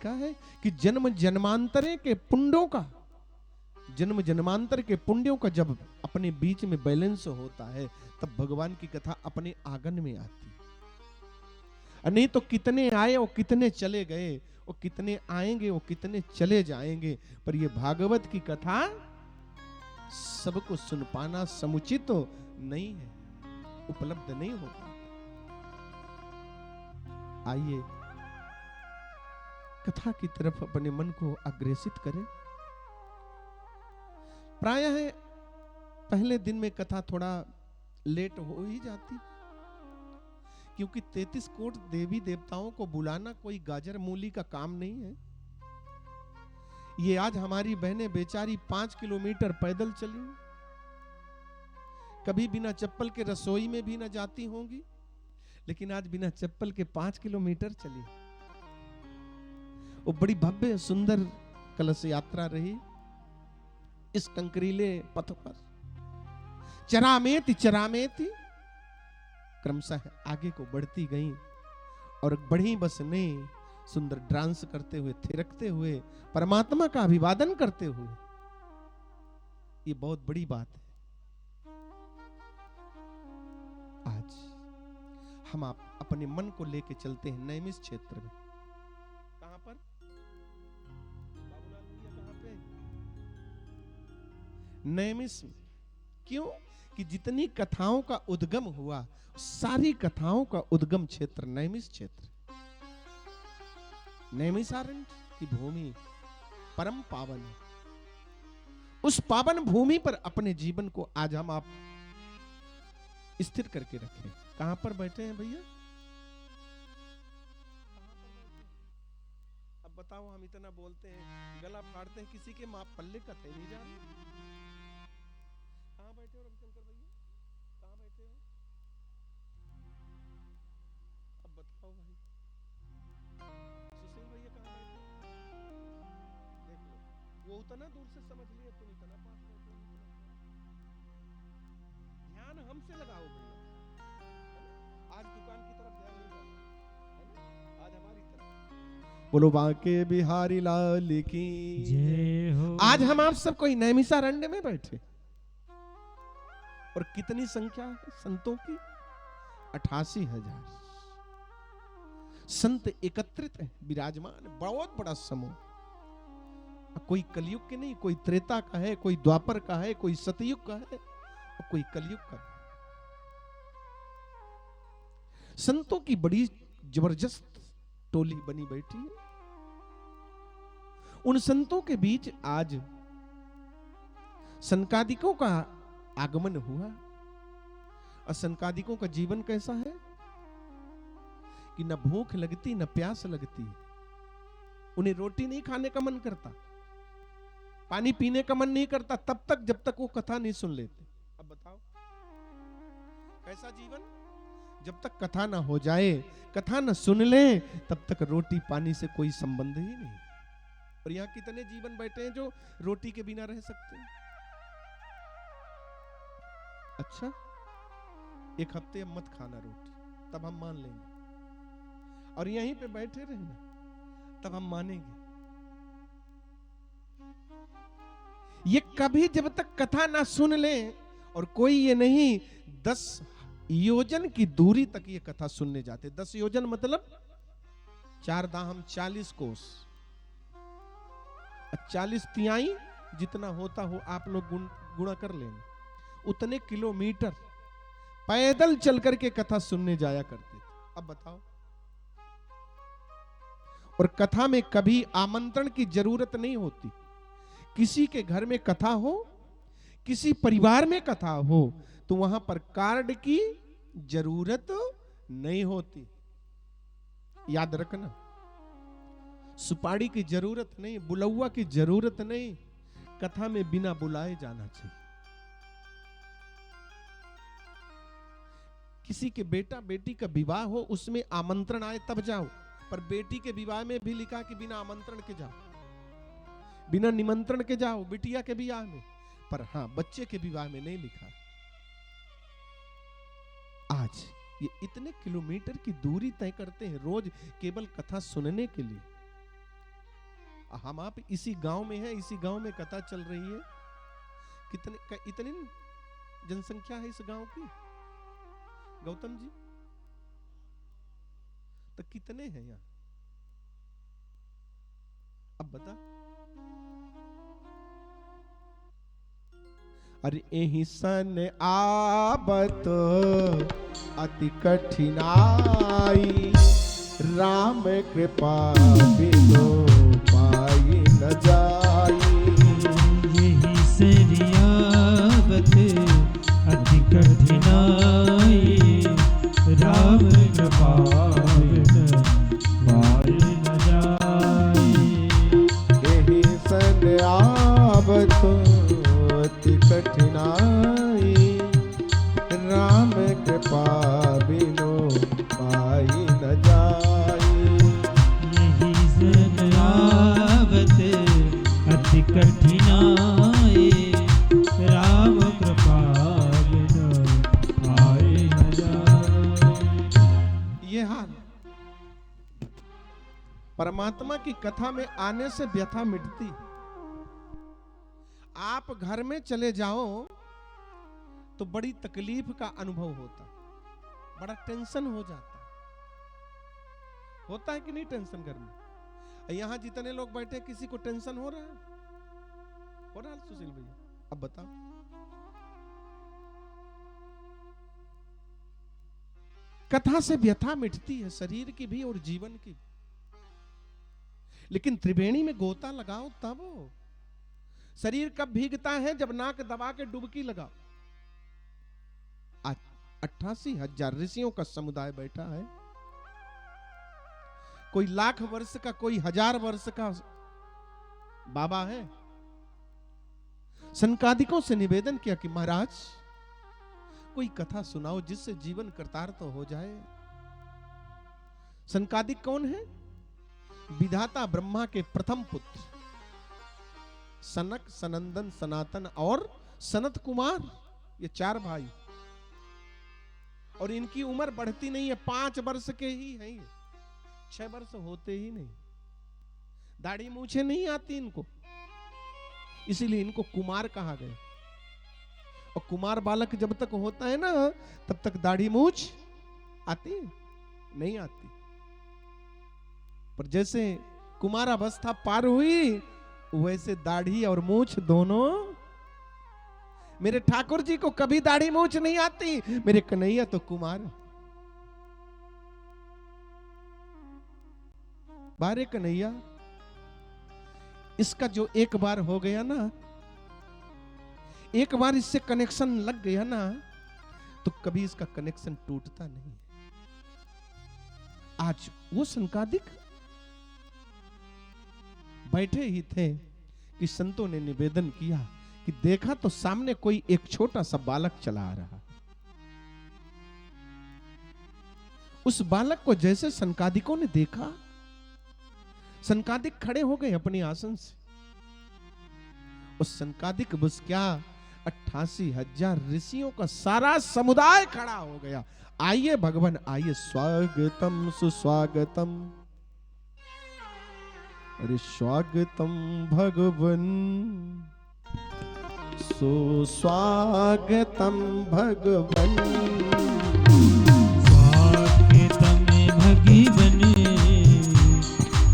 क्या है कि जन्म जन्मांतरे के पुण्यों का, जन्म जन्मांतर के पुण्यों का जब अपने बीच में बैलेंस होता है तब भगवान की कथा अपने आंगन में आती है। नहीं तो कितने आए और कितने चले गए, और कितने आएंगे और कितने चले जाएंगे, पर ये भागवत की कथा सबको सुन पाना समुचित तो नहीं है, उपलब्ध नहीं हो पाता। आइए कथा की तरफ अपने मन को अग्रेसित करें। प्रायः पहले दिन में कथा थोड़ा लेट हो ही जाती, क्योंकि 33 कोट देवी देवताओं को बुलाना कोई गाजर मूली का काम नहीं है। ये आज हमारी बहनें बेचारी 5 किलोमीटर पैदल चली, कभी बिना चप्पल के रसोई में भी न जाती होंगी, लेकिन आज बिना चप्पल के 5 किलोमीटर चली। वो बड़ी भव्य सुंदर कलश यात्रा रही इस कंकरीले पथ पर। चरामेति चरामेति क्रमशः आगे को बढ़ती गई और बढ़ी बस ने सुंदर डांस करते हुए, थिरकते हुए, परमात्मा का अभिवादन करते हुए। ये बहुत बड़ी बात है। आज हम आप अपने मन को लेके चलते हैं नैमिष क्षेत्र में। कहां पर बाबूलाल भैया, कहां पे? नैमिष में। क्यों? कि जितनी कथाओं का उद्गम हुआ, सारी कथाओं का उद्गम क्षेत्र नैमिष क्षेत्र। नैमिषारण्य की भूमि परम पावन है। उस पावन भूमि पर अपने जीवन को आज हम आप स्थिर करके रखें। कहां पर बैठे हैं भैया? अब बताओ, हम इतना बोलते हैं, गला फाड़ते हैं, किसी के माँ पल्ले का थे नहीं जा रहे। कहां बैठे हो रविशंकर भैया? कहां बैठे हो? अब बताओ भाई। सुशील भैया कहां बैठे? देख लो, वो उतना दूर से समझ लिया, तुम इतना पास बैठे हो। ध्यान हमसे लगाओ भैया। आज दुकान की तरफ ध्यान नहीं जाना, आज हमारी तरफ। बोलो बांके बिहारी लाल की जय हो। आज हम आप सब कोई नैमिषारण्य में बैठे, और कितनी संख्या है संतों की? 88,000 संत एकत्रित है, विराजमान, बहुत बड़ा समूह। कोई कलयुग के नहीं, कोई त्रेता का है, कोई द्वापर का है, कोई सतयुग का है, और कोई कलयुग का है। संतों की बड़ी जबरदस्त टोली बनी बैठी है। उन संतों के बीच आज सनकादिकों का आगमन हुआ। और सनकादिकों का जीवन कैसा है कि न भूख लगती न प्यास लगती, उन्हें रोटी नहीं खाने का मन करता, पानी पीने का मन नहीं करता तब तक जब तक वो कथा नहीं सुन लेते। अब बताओ कैसा जीवन? जब तक कथा ना हो जाए, कथा ना सुन ले, तब तक रोटी पानी से कोई संबंध ही नहीं। और यहां कितने जीवन बैठे हैं जो रोटी के बिना रह सकते हैं? अच्छा, एक हफ्ते मत खाना रोटी, तब हम मान लेंगे। और यहीं पे बैठे रहना, तब हम मानेंगे। ये कभी जब तक कथा ना सुन ले, और कोई ये नहीं 10 योजन की दूरी तक ये कथा सुनने जाते। 10 योजन मतलब 4 दाम 40 कोस, 40 तिहाई जितना होता हो आप लोग गुणा कर लेना, उतने किलोमीटर पैदल चल करके कथा सुनने जाया करते थे। अब बताओ, और कथा में कभी आमंत्रण की जरूरत नहीं होती। किसी के घर में कथा हो, किसी परिवार में कथा हो, तो वहां पर कार्ड की जरूरत नहीं होती। याद रखना, सुपारी की जरूरत नहीं, बुलौआ की जरूरत नहीं, कथा में बिना बुलाए जाना चाहिए। किसी के बेटा बेटी का विवाह हो, उसमें आमंत्रण आए तब जाओ, पर बेटी के विवाह में भी लिखा कि बिना आमंत्रण के जाओ, बिना निमंत्रण के जाओ बिटिया के विवाह में, पर हां बच्चे के विवाह में नहीं लिखा। आज ये इतने किलोमीटर की दूरी तय करते हैं रोज केवल कथा सुनने के लिए। हम आप इसी गांव में हैं, इसी गांव में कथा चल रही है। इतनी जनसंख्या है इस गांव की गौतम जी, तो कितने हैं यहाँ? अब बता। अरे एही सन आबत अति कठिनाई, राम कृपा बिनु पाई न जाई। यही सरियावत अति कठिनाई, राम कृपा बिनु पाई न जाई। यही सन आबत अति कठिनाई, राम कृपा बिनु पाई न जाई। यही सरियावत अति कठिनाई, राम कृपा बिनु पाई न जाई। ये हाल परमात्मा की कथा में आने से व्यथा मिटती। आप घर में चले जाओ तो बड़ी तकलीफ का अनुभव होता, बड़ा टेंशन हो जाता। होता है कि नहीं टेंशन घर में? यहां जितने लोग बैठे किसी को टेंशन हो रहा है? हो रहा है सुशील भैया? अब बताओ। कथा से व्यथा मिटती है, शरीर की भी और जीवन की भी। लेकिन त्रिवेणी में गोता लगाओ तब शरीर कब भीगता है? जब नाक दबा के डुबकी लगाओ। 88,000 ऋषियों का समुदाय बैठा है, कोई लाख वर्ष का, कोई 1000 वर्ष का बाबा है। सनकादिकों से निवेदन किया कि महाराज कोई कथा सुनाओ जिससे जीवन कृतार्थ हो जाए। सनकादिक कौन है? विधाता ब्रह्मा के प्रथम पुत्र सनक, सनंदन, सनातन और सनत कुमार, ये 4 भाई। और इनकी उम्र बढ़ती नहीं है, 5 वर्ष के ही हैं ये, 6 वर्ष होते ही नहीं। दाढ़ी मूछे नहीं आती इनको, इसीलिए इनको कुमार कहा गया। और कुमार बालक जब तक होता है ना, तब तक दाढ़ी मूछ आती है? नहीं आती। पर जैसे कुमार अवस्था पार हुई, वैसे दाढ़ी और मूछ दोनों। मेरे ठाकुर जी को कभी दाढ़ी मूछ नहीं आती, मेरे कन्हैया तो कुमार। बारे कन्हैया, इसका जो एक बार हो गया ना, एक बार इससे कनेक्शन लग गया ना, तो कभी इसका कनेक्शन टूटता नहीं। आज वो सनकादिक बैठे ही थे कि संतों ने निवेदन किया कि देखा तो सामने कोई एक छोटा सा बालक चला आ रहा। उस बालक को जैसे सनकादिकों ने देखा, सनकादिक खड़े हो गए अपने आसन से। उस सनकादिक बस क्या, 88,000 ऋषियों का सारा समुदाय खड़ा हो गया। आइए भगवान आइए, स्वागतम सुस्वागतम। अरे स्वागतम भगवन, सुस्वागतम भगवन। स्वागतम भगवन,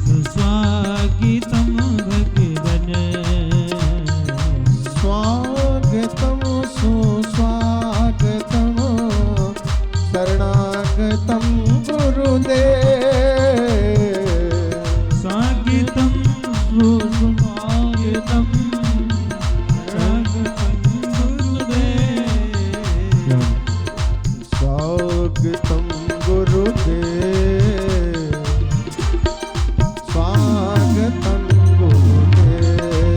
सुस्वागतम भगवन। स्वागतम सुस्वागतम, शरणागतम गुरुदेव। स्वागतम सुस्वागतम, स्वागतम गुरुदेव, स्वागतम गुरुदेव,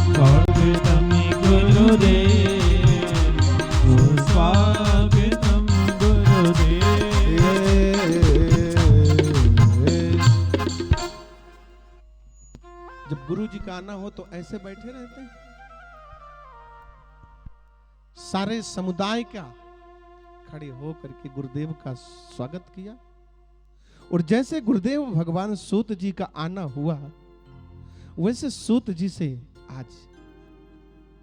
स्वागतम गुरुदेव, स्वागतम गुरुदेव। जब गुरु जी का आना हो तो ऐसे बैठे रहते हैं। सारे समुदाय का खड़े होकर के गुरुदेव का स्वागत किया। और जैसे गुरुदेव भगवान सूत जी का आना हुआ, वैसे सूत जी से आज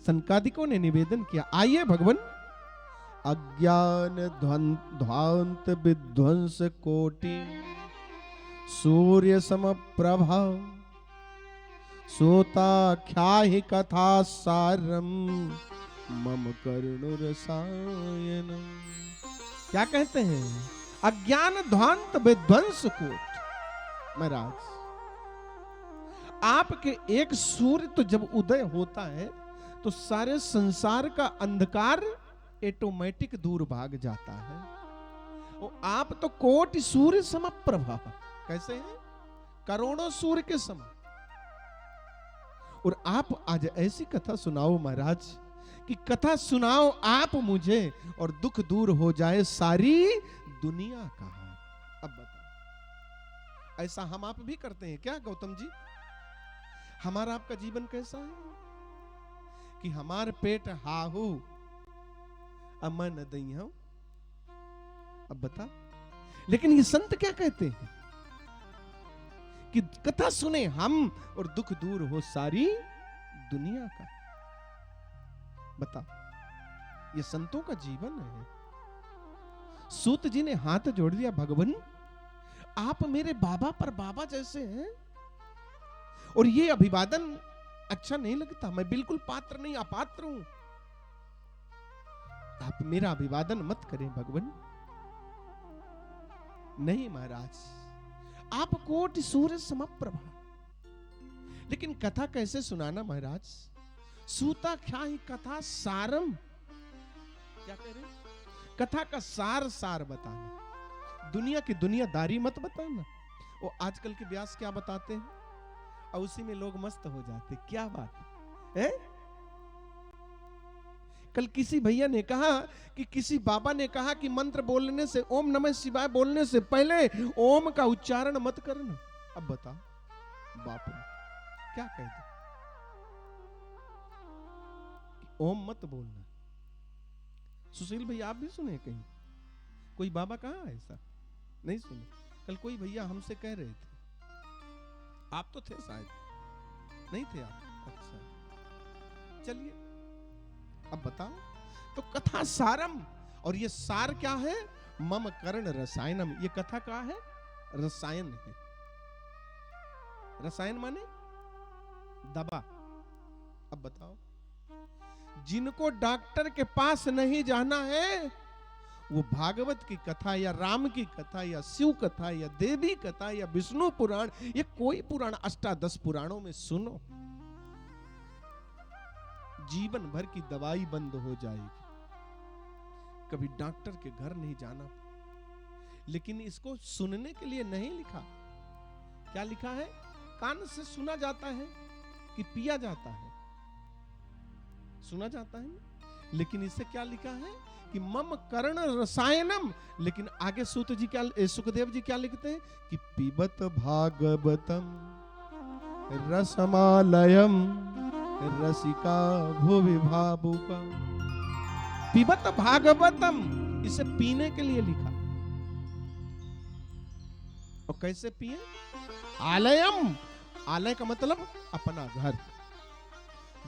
सनकादिकों ने निवेदन किया, आइए भगवान, अज्ञान ध्वांत विध्वंस कोटि सूर्य सम प्रभा सोताख्याहि कथा सारम मम करुण रसायनम। क्या कहते हैं? अज्ञान ध्वांत विध्वंस कोट। महाराज, आपके एक सूर्य तो जब उदय होता है तो सारे संसार का अंधकार ऑटोमेटिक दूर भाग जाता है। और आप तो कोटि सूर्य सम प्रभा, कैसे हैं? करोड़ों सूर्य के समान। और आप आज ऐसी कथा सुनाओ महाराज, कि कथा सुनाओ आप मुझे और दुख दूर हो जाए सारी दुनिया का। अब बताओ, ऐसा हम आप भी करते हैं क्या गौतम जी? हमारा आपका जीवन कैसा है कि हमार पेट हाहू अमन दई। अब बता, लेकिन ये संत क्या कहते हैं कि कथा सुने हम और दुख दूर हो सारी दुनिया का। बता, ये संतों का जीवन है। सूत जी ने हाथ जोड़ दिया, भगवान आप मेरे बाबा पर बाबा जैसे हैं, और ये अभिवादन अच्छा नहीं लगता। मैं बिल्कुल पात्र नहीं, अपात्र हूं। आप मेरा अभिवादन मत करें भगवान। नहीं महाराज, आप कोटि सूर्य समप्रभा। लेकिन कथा कैसे सुनाना महाराज? सूताख्याहि कथा सारम। क्या कह रहे? कथा का सार बताना, दुनिया की दुनियादारी मत बताना। वो आजकल के व्यास क्या बताते हैं और उसी में लोग मस्त हो जाते। क्या बात है? कल किसी भैया ने कहा कि किसी बाबा ने कहा कि मंत्र बोलने से, ओम नमः शिवाय बोलने से पहले ओम का उच्चारण मत करना। अब बता, बाप रे क्या कहते? ओम मत बोलना। सुशील भैया आप भी सुने कहीं? कोई बाबा कहा ऐसा? नहीं सुने। कल कोई भैया हमसे कह रहे थे, आप तो थे शायद, नहीं थे आप? अच्छा, चलिए अब बताओ। तो कथा सारम, और ये सार क्या है? मम कर्ण रसायनम। ये कथा क्या है? रसायन है। रसायन माने दवा। अब बताओ, जिनको डॉक्टर के पास नहीं जाना है, वो भागवत की कथा या राम की कथा या शिव कथा या देवी कथा या विष्णु पुराण, ये कोई पुराण, अष्टादश पुराणों में सुनो, जीवन भर की दवाई बंद हो जाएगी। कभी डॉक्टर के घर नहीं जाना। लेकिन इसको सुनने के लिए नहीं लिखा। क्या लिखा है? कान से सुना जाता है कि पिया जाता है? सुना जाता है। लेकिन इससे क्या लिखा है कि मम कर्ण रसायनम। लेकिन आगे सूत जी क्या, सुखदेव जी क्या लिखते हैं कि पिबत भागवतम रसमालयम रसिका भुवि भावुका। पिबत भागवतम, इसे पीने के लिए लिखा। और कैसे पिए? आलयम, आलय का मतलब अपना घर।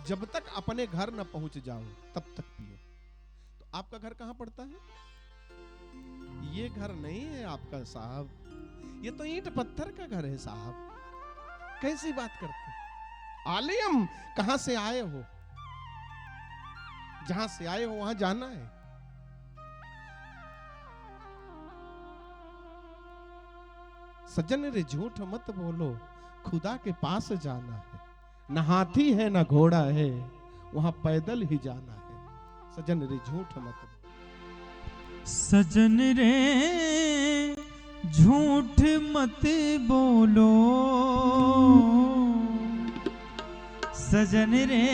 जब तक अपने घर न पहुंच जाओ तब तक पियो। तो आपका घर कहां पड़ता है? ये घर नहीं है आपका साहब, ये तो ईंट पत्थर का घर है साहब। कैसी बात करते? आलयम, कहां से आए हो? जहां से आए हो वहां जाना है। सज्जन रे झूठ मत बोलो, खुदा के पास जाना है। न हाथी है न घोड़ा है, वहां पैदल ही जाना है। सज्जन रे झूठ मत बोलो। सजन रे झूठ मत बोलो, सजन रे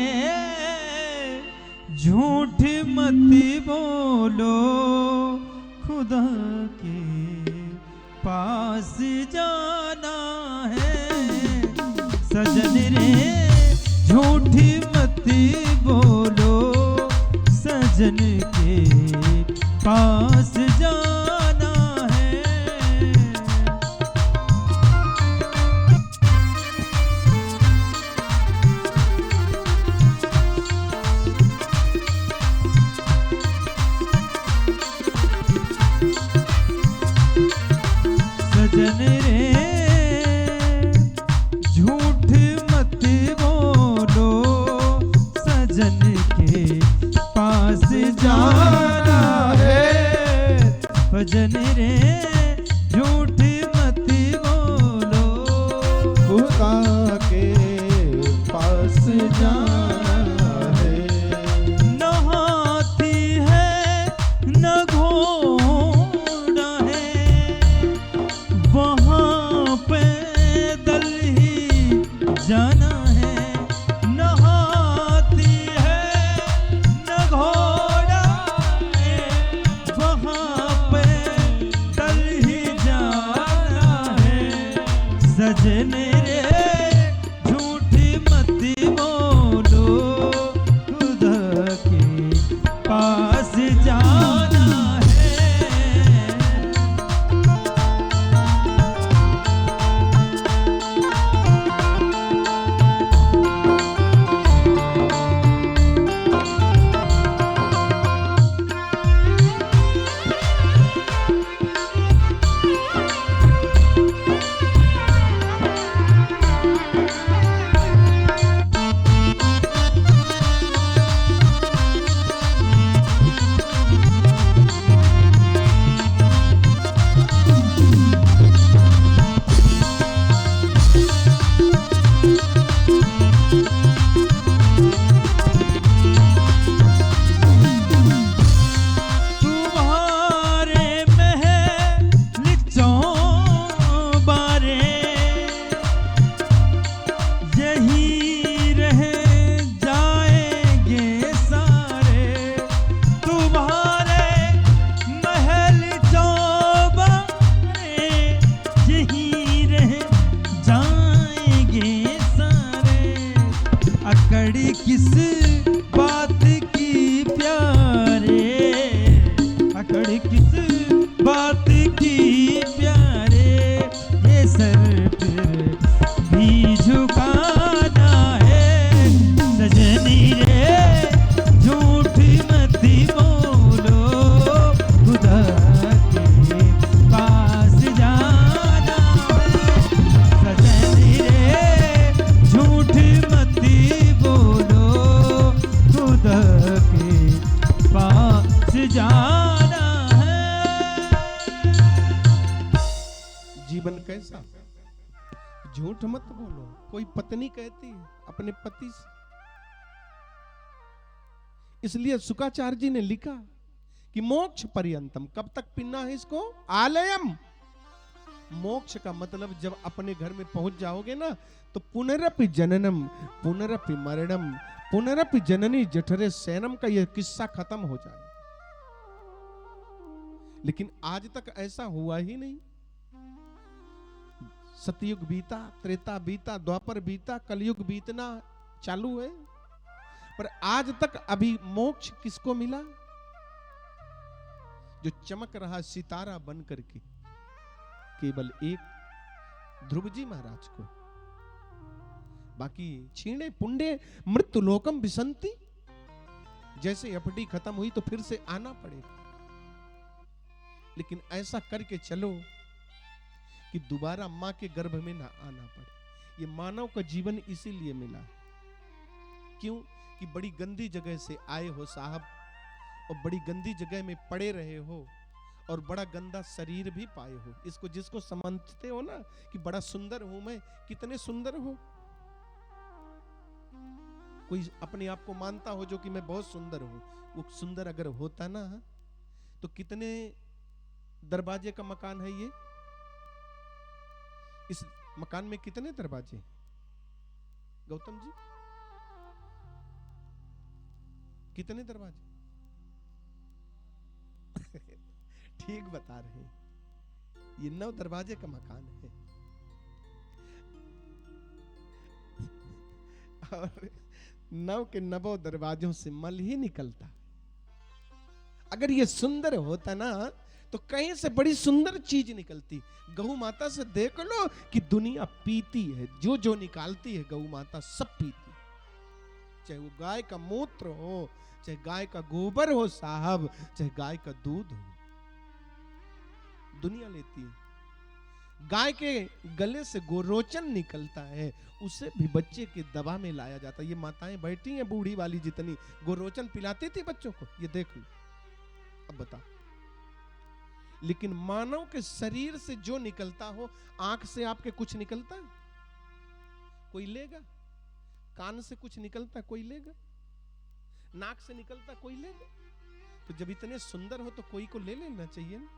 झूठ मत बोलो, खुदा के पास जाना है। सजन रे झूठ मत बोलो, सजन के पास जाना है। खुदा के पास जाना है। न हाथी है न घोड़ा है, वहाँ पैदल ही जाना है। न हाथी है न घोड़ा है, वहाँ पैदल ही जाना है। सजने रे झूठी मत बोलो, खुदा के पास जाना है। तुम्हारे महल चौबारे यही रह जाएंगे सारे। तुम्हारे महल चौबारे यही रह जाएंगे सारे। अकड़ किस बात की प्यारे, अकड़ किस बात की प्यारे, ये सर फिर भी झुकाना है। सजनी रे झूठी मत बोलो, खुदा के पास जाना है। सजनी रे झूठी मत बोलो, खुदा के पास जाना है। जीवन कैसा? झूठ मत बोलो। कोई पत्नी कहती है अपने पति से, इसलिए शुकाचार्य जी ने लिखा कि मोक्ष पर्यंतम, कब तक पीना है इसको? आलयम। मोक्ष का मतलब जब अपने घर में पहुंच जाओगे ना, तो पुनरपि जननम पुनरपि मरणम पुनरपि जननी जठरे शयनम का यह किस्सा खत्म हो जाए। लेकिन आज तक ऐसा हुआ ही नहीं। सतयुग बीता, त्रेता बीता, द्वापर बीता, कलयुग बीतना चालू है, पर आज तक अभी मोक्ष किसको मिला? जो चमक रहा सितारा बन करके, केवल एक ध्रुव जी महाराज को। बाकी छीणे पुंडे मृत्यु लोकम विसंति, जैसे एफडी खत्म हुई तो फिर से आना पड़ेगा। लेकिन ऐसा करके चलो कि दोबारा मां के गर्भ में ना आना पड़े। ये मानव का जीवन इसीलिए मिला है। क्यों? कि बड़ी गंदी जगह से आए हो साहब, और बड़ी गंदी जगह में पड़े रहे हो, और बड़ा गंदा शरीर भी पाए हो। इसको जिसको समझते हो ना कि बड़ा सुंदर हूं मैं, कितने सुंदर हो। कोई अपने आप को मानता हो जो कि मैं बहुत सुंदर हूं, वो सुंदर अगर होता ना तो कितने दरवाजे का मकान है ये? इस मकान में कितने दरवाजे? गौतम जी कितने दरवाजे? ठीक बता रहे हैं, ये 9 दरवाजे का मकान है। और 9 के 9 दरवाजों से मल ही निकलता। अगर ये सुंदर होता ना तो कहीं से बड़ी सुंदर चीज निकलती। गौ माता से देख लो कि दुनिया पीती है, जो जो निकालती है गौ माता सब पीती, चाहे वो गाय का मूत्र हो, चाहे गाय का गोबर हो साहब, चाहे गाय का दूध हो, दुनिया लेती है। गाय के गले से गोरोचन निकलता है, उसे भी बच्चे के दवा में लाया जाता है। ये माताएं बैठी हैं बूढ़ी वाली जितनी, गोरोचन पिलाती थी बच्चों को, ये देख लो। अब बताओ, लेकिन मानव के शरीर से जो निकलता हो, आंख से आपके कुछ निकलता है? कोई लेगा? कान से कुछ निकलता कोई लेगा? नाक से निकलता कोई लेगा? तो जब इतने सुंदर हो तो कोई को ले लेना चाहिए ना।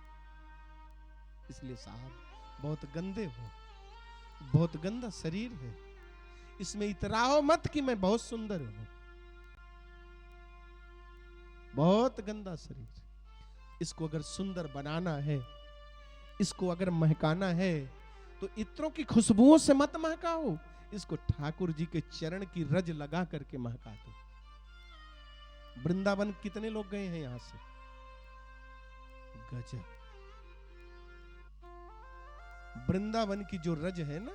इसलिए साहब बहुत गंदे हो, बहुत गंदा शरीर है, इसमें इतराओ मत कि मैं बहुत सुंदर हूं। बहुत गंदा शरीर, इसको अगर सुंदर बनाना है, इसको अगर महकाना है तो इत्रों की खुशबुओं से मत महकाओ, इसको ठाकुर जी के चरण की रज लगा करके महका दो। वृंदावन कितने लोग गए हैं यहां से? गजब। वृंदावन की जो रज है ना,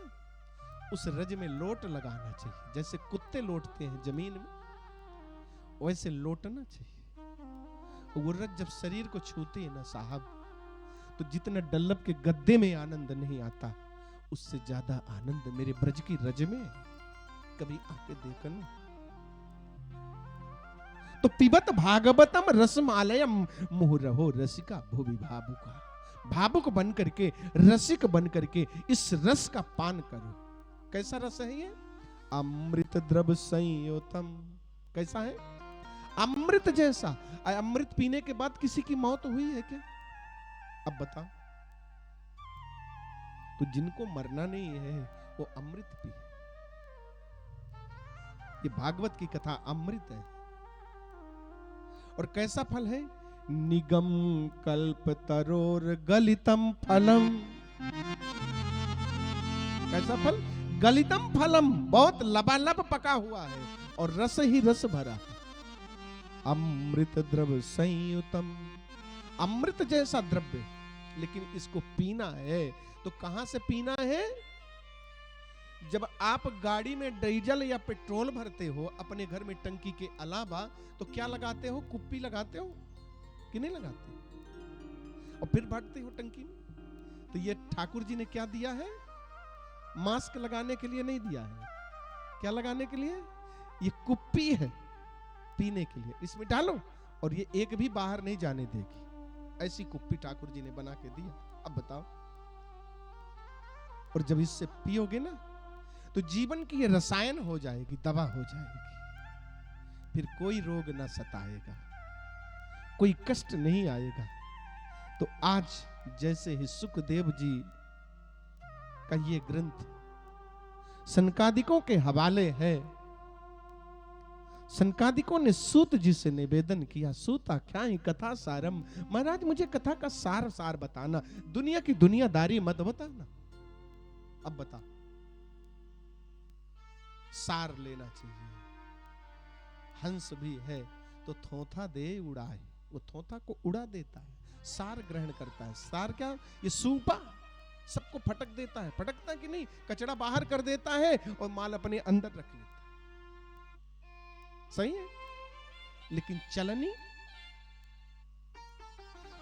उस रज में लोट लगाना चाहिए। जैसे कुत्ते लोटते हैं जमीन में, वैसे लोटना चाहिए। वो रज जब शरीर को छूती है ना साहब, तो जितना डल्लभ के गद्दे में आनंद नहीं आता, उससे ज्यादा आनंद मेरे ब्रज की रज में। कभी आके देखना। तो पिबत भागवतम रसमालयम मुहुरहो रसिका भुवि भावुका। भावुक बन करके, रसिक बन करके इस रस का पान करो। कैसा रस है ये? अमृत द्रव संयोतम। कैसा है? अमृत जैसा। अमृत पीने के बाद किसी की मौत हुई है क्या? अब बताओ। तो जिनको मरना नहीं है वो अमृत पिए। ये भागवत की कथा अमृत है। और कैसा फल है? निगम कल्प तरोर गलितम फलम। कैसा फल? गलितम फलम। बहुत लबालब पका हुआ है और रस ही रस भरा है। अमृत द्रव संयुतम। अमृत जैसा द्रव्य, लेकिन इसको पीना है तो कहां से पीना है? जब आप गाड़ी में डीजल या पेट्रोल भरते हो अपने घर में टंकी के अलावा, तो क्या लगाते हो? कुप्पी लगाते हो कि नहीं लगाते? और फिर भरते हो टंकी में। तो ये ठाकुर जी ने क्या दिया है? मास्क लगाने के लिए नहीं दिया है। क्या लगाने के लिए? ये कुप्पी है पीने के लिए। इसमें डालो और ये एक भी बाहर नहीं जाने देगी। ऐसी कुप्पी ठाकुर जी ने बना के दिया। अब बताओ। और जब इससे पियोगे ना, तो जीवन की ये रसायन हो जाएगी, दवा हो जाएगी। फिर कोई रोग ना सताएगा, कोई कष्ट नहीं आएगा। तो आज जैसे ही सुखदेव जी का ये ग्रंथ सनकादिकों के हवाले है, सनकादिकों ने सूत जी से निवेदन किया, सूता क्या ही कथा सारम। महाराज मुझे कथा का सार सार बताना, दुनिया की दुनियादारी मत बताना। अब बता, सार लेना चाहिए। हंस भी है तो थोथा दे उड़ाए, वो थोथा को उड़ा देता है, सार ग्रहण करता है। सार क्या? ये सूपा सबको फटक देता है। फटकता कि नहीं? कचरा बाहर कर देता है और माल अपने अंदर रख लेता है। सही है? लेकिन चलनी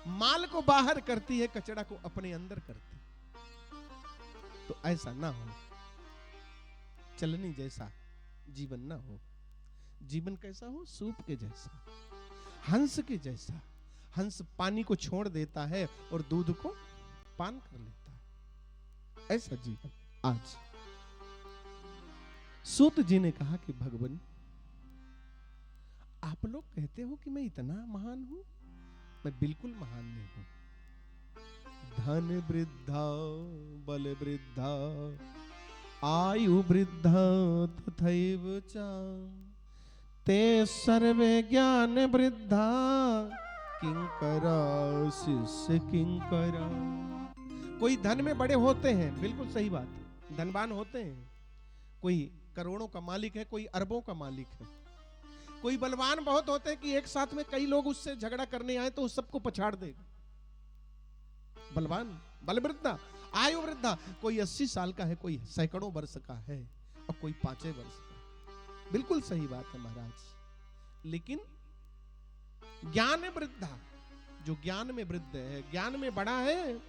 माल को बाहर करती है, कचरा को अपने अंदर करती है। तो ऐसा ना हो, चलनी जैसा जीवन ना हो। जीवन कैसा हो? सूप के जैसा, हंस के जैसा। हंस पानी को छोड़ देता है और दूध को पान कर लेता है। ऐसा जीवन आज। सूत जी ने कहा कि भगवान, आप लोग कहते हो कि मैं इतना महान हूं, मैं बिल्कुल महान नहीं हूं। धन वृद्धा बल वृद्धा आयु वृद्धा तथैव च ते सर्वे ज्ञान वृद्धा किंकरा शिष्य किंकरा। कोई धन में बड़े होते हैं, बिल्कुल सही बात, धनवान होते हैं। कोई करोड़ों का मालिक है, कोई अरबों का मालिक है। कोई बलवान बहुत होते हैं कि एक साथ में कई लोग उससे झगड़ा करने आए तो उस सबको पछाड़ देगा। बलवान, बल वृद्धा, आयु वृद्धा। कोई 80 साल का है, कोई सैकड़ों वर्ष का है और कोई 5 वर्ष का। बिल्कुल सही बात है महाराज। लेकिन ज्ञान वृद्धा, जो ज्ञान में वृद्ध है, ज्ञान में बड़ा है,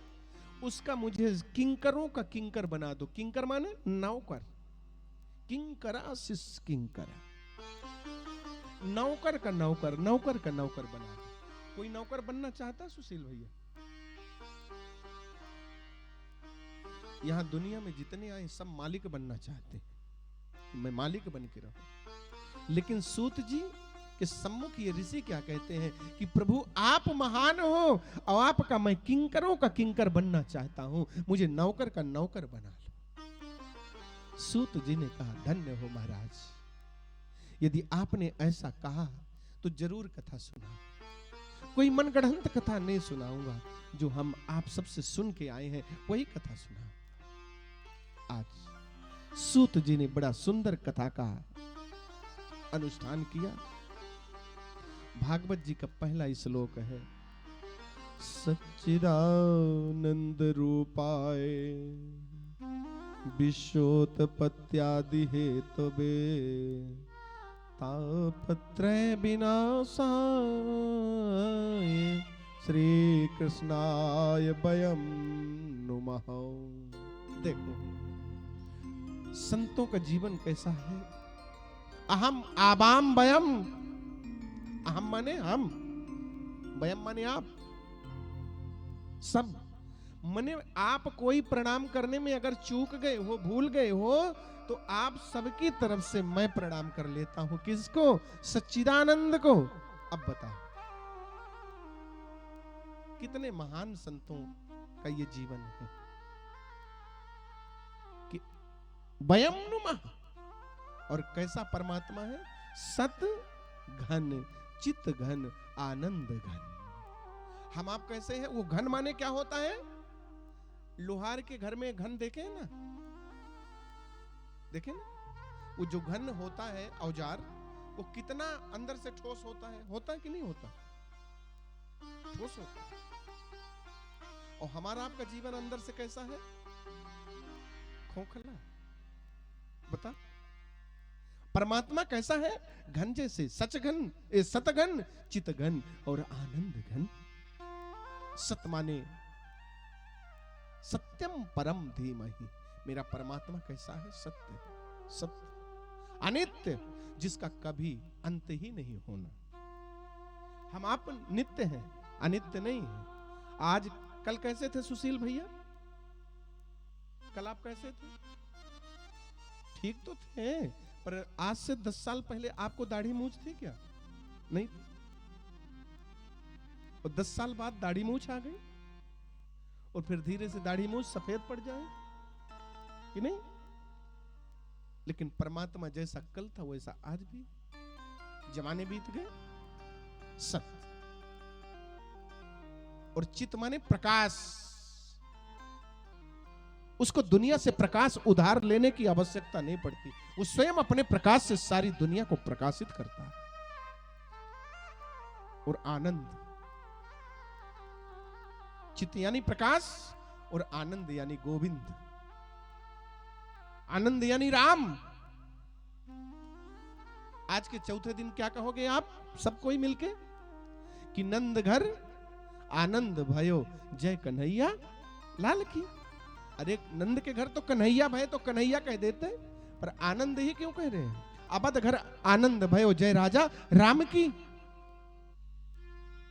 उसका मुझे किंकरों का किंकर बना दो। किंकर माने नौकर। किंकरा शिष्य किंकरा, नौकर का नौकर, नौकर का नौकर बना दो। कोई नौकर बनना चाहता सुशील भैया? यहां दुनिया में जितने आए सब मालिक बनना चाहते हैं। मैं मालिक बन के रहूं। लेकिन सूत जी के सम्मुख ये ऋषि क्या कहते हैं कि प्रभु आप महान हो और आपका मैं किंकरों का किंकर बनना चाहता हूं, मुझे नौकर का नौकर बना लो। सूत जी ने कहा धन्य हो महाराज, यदि आपने ऐसा कहा तो जरूर कथा सुना। कोई मनगढ़ंत कथा नहीं सुनाऊंगा, जो हम आप सबसे सुन के आए हैं वही कथा सुना। आज सूत जी ने बड़ा सुंदर कथा का अनुष्ठान किया। भागवत जी का पहला श्लोक है, सच्चिदानंद रूपाय विश्वोत्पत्त्यादि हेतवे तापत्रय विनाशाय श्री कृष्णाय वयं नुमः। देखो संतों का जीवन कैसा है। अहम आबाम वयम, अहम माने हम, वयम माने आप, सब माने आप कोई प्रणाम करने में अगर चूक गए हो, भूल गए हो, तो आप सबकी तरफ से मैं प्रणाम कर लेता हूं। किसको? सच्चिदानंद को। अब बताओ कितने महान संतों का ये जीवन है कि वयम नुमः, और कैसा परमात्मा है, सत घन चित घन आनंद घन। हम आप कैसे हैं? वो घन माने क्या होता है? लोहार के घर में घन देखे ना, देखे ना, वो जो घन होता है औजार, वो कितना अंदर से ठोस होता है कि नहीं होता? ठोस होता है। और हमारा आपका जीवन अंदर से कैसा है? खोखला। बता परमात्मा कैसा है? घन जैसे, सच घन, सत घन, चित घन और आनंद घन। सत माने सत्यम परम धीमहि। मेरा परमात्मा कैसा है? सत्य, सत्य, अनित्य, जिसका कभी अंत ही नहीं होना। हम आप नित्य हैं, अनित्य नहीं है। आज कल कैसे थे सुशील भैया? कल आप कैसे थे? ठीक तो थे, पर आज से 10 साल पहले आपको दाढ़ी मूंछ थी क्या? नहीं। और 10 साल बाद दाढ़ी मूंछ आ गई, और फिर धीरे से दाढ़ी मूंछ सफेद पड़ जाए कि नहीं? लेकिन परमात्मा जैसा कल था वैसा आज भी। जमाने बीत गए। सत्य और चित माने प्रकाश। उसको दुनिया से प्रकाश उधार लेने की आवश्यकता नहीं पड़ती, वो स्वयं अपने प्रकाश से सारी दुनिया को प्रकाशित करता है। और आनंद, चित यानी प्रकाश और आनंद यानी गोविंद। आनंद यानी राम। आज के चौथे दिन क्या कहोगे आप सब कोई मिलके? कि नंद घर आनंद भयो जय कन्हैया लाल की। अरे नंद के घर तो कन्हैया भय तो कन्हैया कह देते, पर आनंद ही क्यों कह रहे हैं? अबध घर आनंद भयो जय राजा राम की।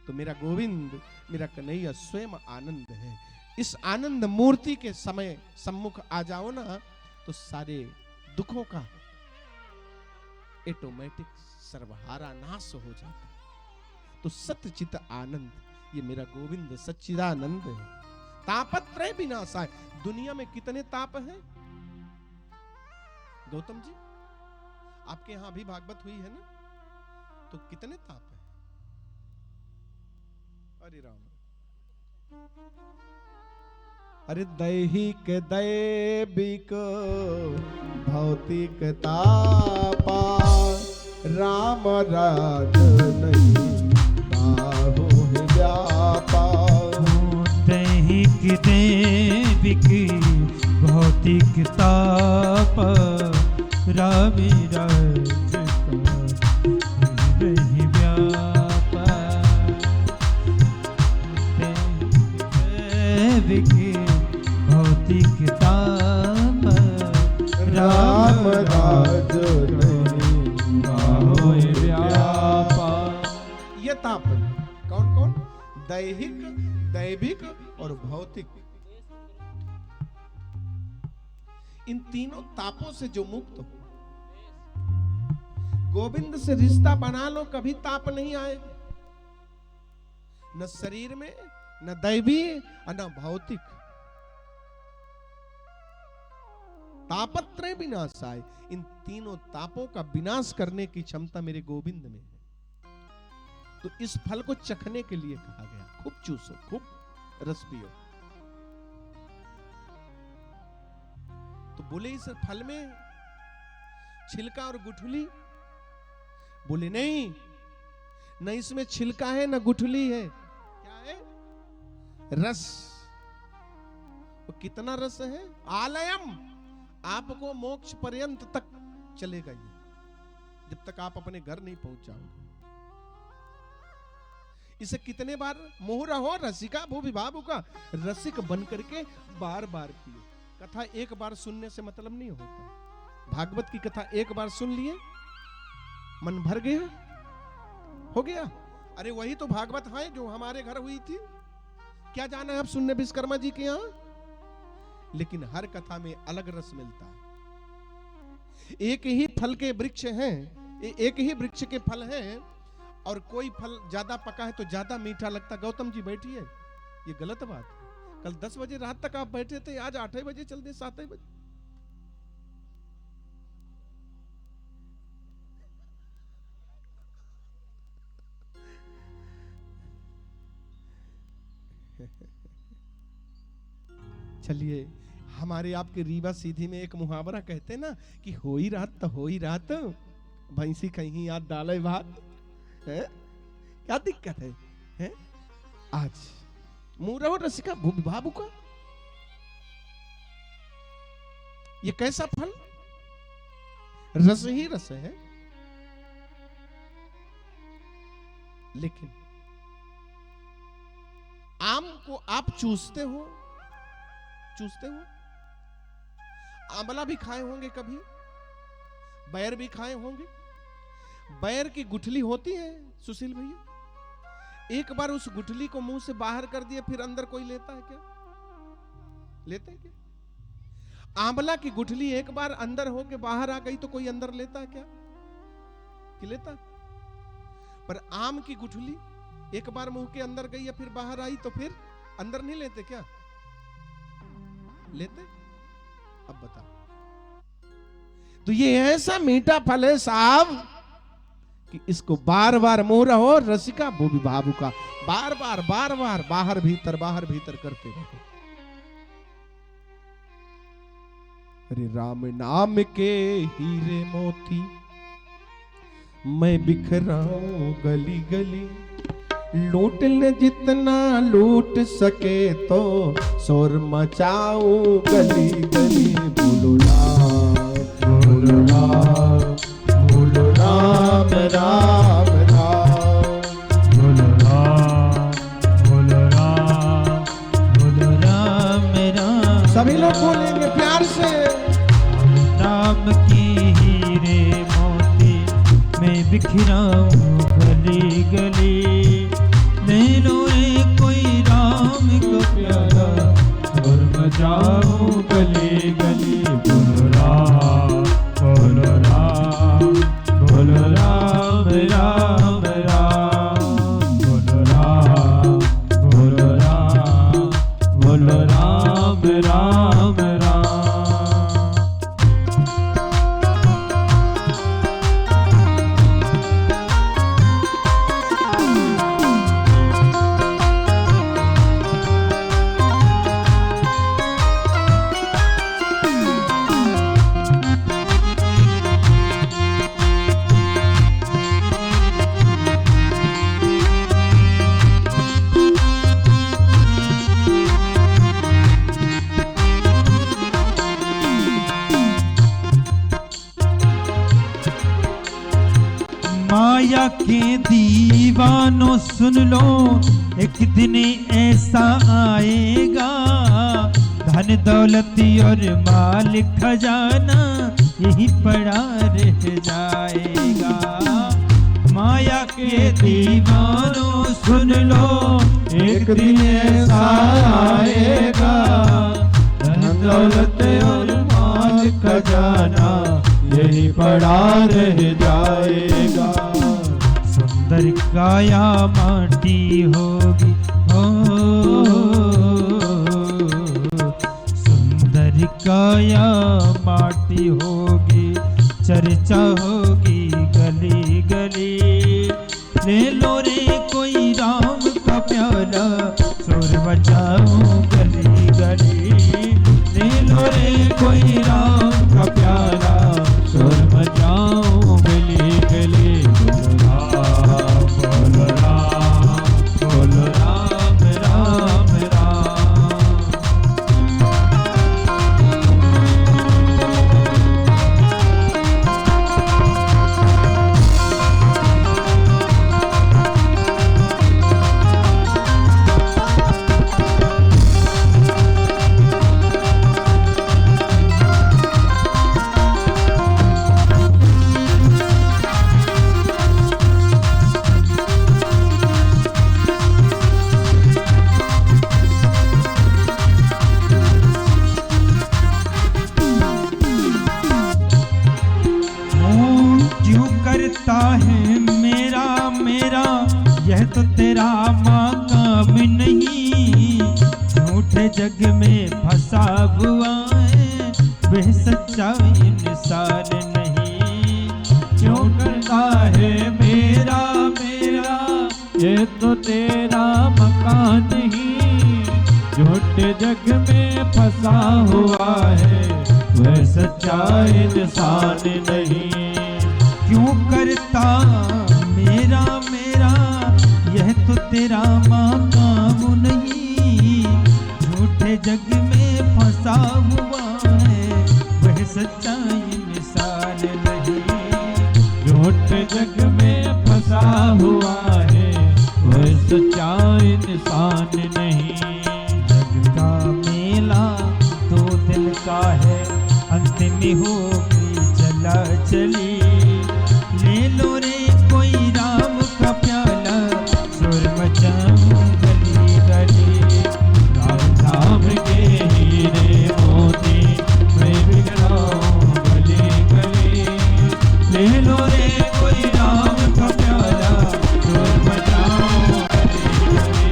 तो मेरा गोविंद, मेरा कन्हैया स्वयं आनंद है। इस आनंद मूर्ति के समय सम्मुख आ जाओ ना, तो सारे दुखों का ऑटोमेटिक सर्वहारा नाश हो जाता है। तो सत्यचित आनंद, ये मेरा गोविंद सच्चिदानंद है। तापत्रय विनाशाय। दुनिया में कितने ताप हैं गौतम जी? आपके यहां भी भागवत हुई है ना, तो कितने ताप हैं? अरे राम, अरे दैहिक दैविक भौतिक तापा राम राज नहीं काहू है व्यापा। दैहिक दैविक भौतिक ताप राम राज नहीं व्यापा। दैविक भौतिक ताप राम राज नहीं होए व्यापा। ये ताप कौन कौन? दैहिक, दैविक और भौतिक। इन तीनों तापों से जो मुक्त हो, गोविंद से रिश्ता बना लो, कभी ताप नहीं आएगा, न शरीर में, न दैवी और न भौतिक। तापत्रय विनाशाय, इन तीनों तापों का विनाश करने की क्षमता मेरे गोविंद में है। तो इस फल को चखने के लिए कहा गया, खूब चूसो, खूब रस पियो। तो बोले इस फल में छिलका और गुठली? बोले नहीं, न इसमें छिलका है न गुठली है, क्या है? रस। तो कितना रस है? आलयम, आपको मोक्ष पर्यंत तक चलेगा ये, जब तक आप अपने घर नहीं पहुंच जाओगे। इसे कितने बार मोह रहो रसिका भू विभावुका, रसिक बन करके बार बार पियो। कथा एक बार सुनने से मतलब नहीं होता। भागवत की कथा एक बार सुन लिए, मन भर गया, हो गया। अरे वही तो भागवत है जो हमारे घर हुई थी, क्या जाना है आप सुनने विश्वकर्मा जी के यहां। लेकिन हर कथा में अलग रस मिलता है। एक ही फल के वृक्ष हैं, एक ही वृक्ष के फल हैं, और कोई फल ज्यादा पका है तो ज्यादा मीठा लगता। गौतम जी बैठिए, ये गलत बात है। कल 10 बजे रात तक आप बैठे थे, आज 8 बजे चल दे, 7 बजे। चलिए, हमारे आपके रीवा सीधी में एक मुहावरा कहते ना कि हो ही रात तो हो ही रात, भैंसी कहीं याद डाले बात है, क्या दिक्कत है? आज मुंह रहो रसिका भू विभावुका, ये कैसा फल? रस ही रस है। लेकिन आम को आप चूसते हो, चूसते हो। आंवला भी खाए होंगे कभी, बैर भी खाए होंगे। बैर की गुठली होती है सुशील भैया, एक बार उस गुठली को मुंह से बाहर कर दिए फिर अंदर कोई लेता है क्या? लेते हैं क्या? आंवला की गुठली एक बार अंदर हो के बाहर आ गई तो कोई अंदर लेता है क्या? कि लेता है? पर आम की गुठली एक बार मुंह के अंदर गई या फिर बाहर आई तो फिर अंदर नहीं लेते क्या? लेते? अब बताओ। तो ये ऐसा मीठा फल है साहब कि इसको बार बार मुंह रहो रसिका भू विभावुका, बार बार बाहर भीतर करते रहो। अरे राम नाम के हीरे मोती मैं बिखराऊं गली गली, लूट ले जितना लूट सके तो शोर मचाऊं गली गली। बोलो राम बोलो राम बोलो राम राम राम, बोलो राम बोलो राम बोलो राम राम। सभी लोग बोलेंगे प्यार से। राम की हीरे मोती मैं बिखराऊं गली गली, नैनों रे कोई राम को प्यारा और मचाऊं गली गली। बोलो राम बोलो राम बोलो राम राम राम, बोलो राम बोलो राम बोलो राम राम राम। माया के दीवानों सुन लो, एक दिन ऐसा आएगा, धन दौलत और माल खजाना यही पड़ा रह जाएगा। माया के दीवानों सुन लो, एक दिन ऐसा आएगा, धन दौलत और माल खजाना यही पड़ा रह जाएगा। काया माटी होगी हो, सुंदर काया माटी होगी, चर्चा होगी गली गली। ले लो रे कोई राम का प्याला, शोर मचाऊं गली गली। ले लो रे कोई राम का प्याला, शोर मचाऊं गली गली। बोलो राम, बोलो राम, राम राम। करता है मेरा मेरा, यह तो तेरा मकाम नहीं। झूठे जग में फंसा हुआ है, वह सच्चा इंसान नहीं। क्यों करता है मेरा मेरा, यह तो तेरा मकान नहीं। झूठे जग में फंसा हुआ है, वह सच्चा इंसान नहीं। क्यों करता मेरा मेरा, यह तो तेरा मकाम नहीं। झूठे जग में फंसा हुआ है, वह सच्चा इंसान नहीं। झूठे जग में फंसा हुआ है, वह सच्चा इंसान नहीं। जग का मेला दो दिन का है, अंत में होगी चला चली। ले लो रे कोई राम का प्याला, शोर मचाऊं गली गली। राम धाम के हीरे मोती, मैं बिगड़ाऊं गली गली। ले लो रे कोई राम का प्याला, शोर मचाऊं गली गली।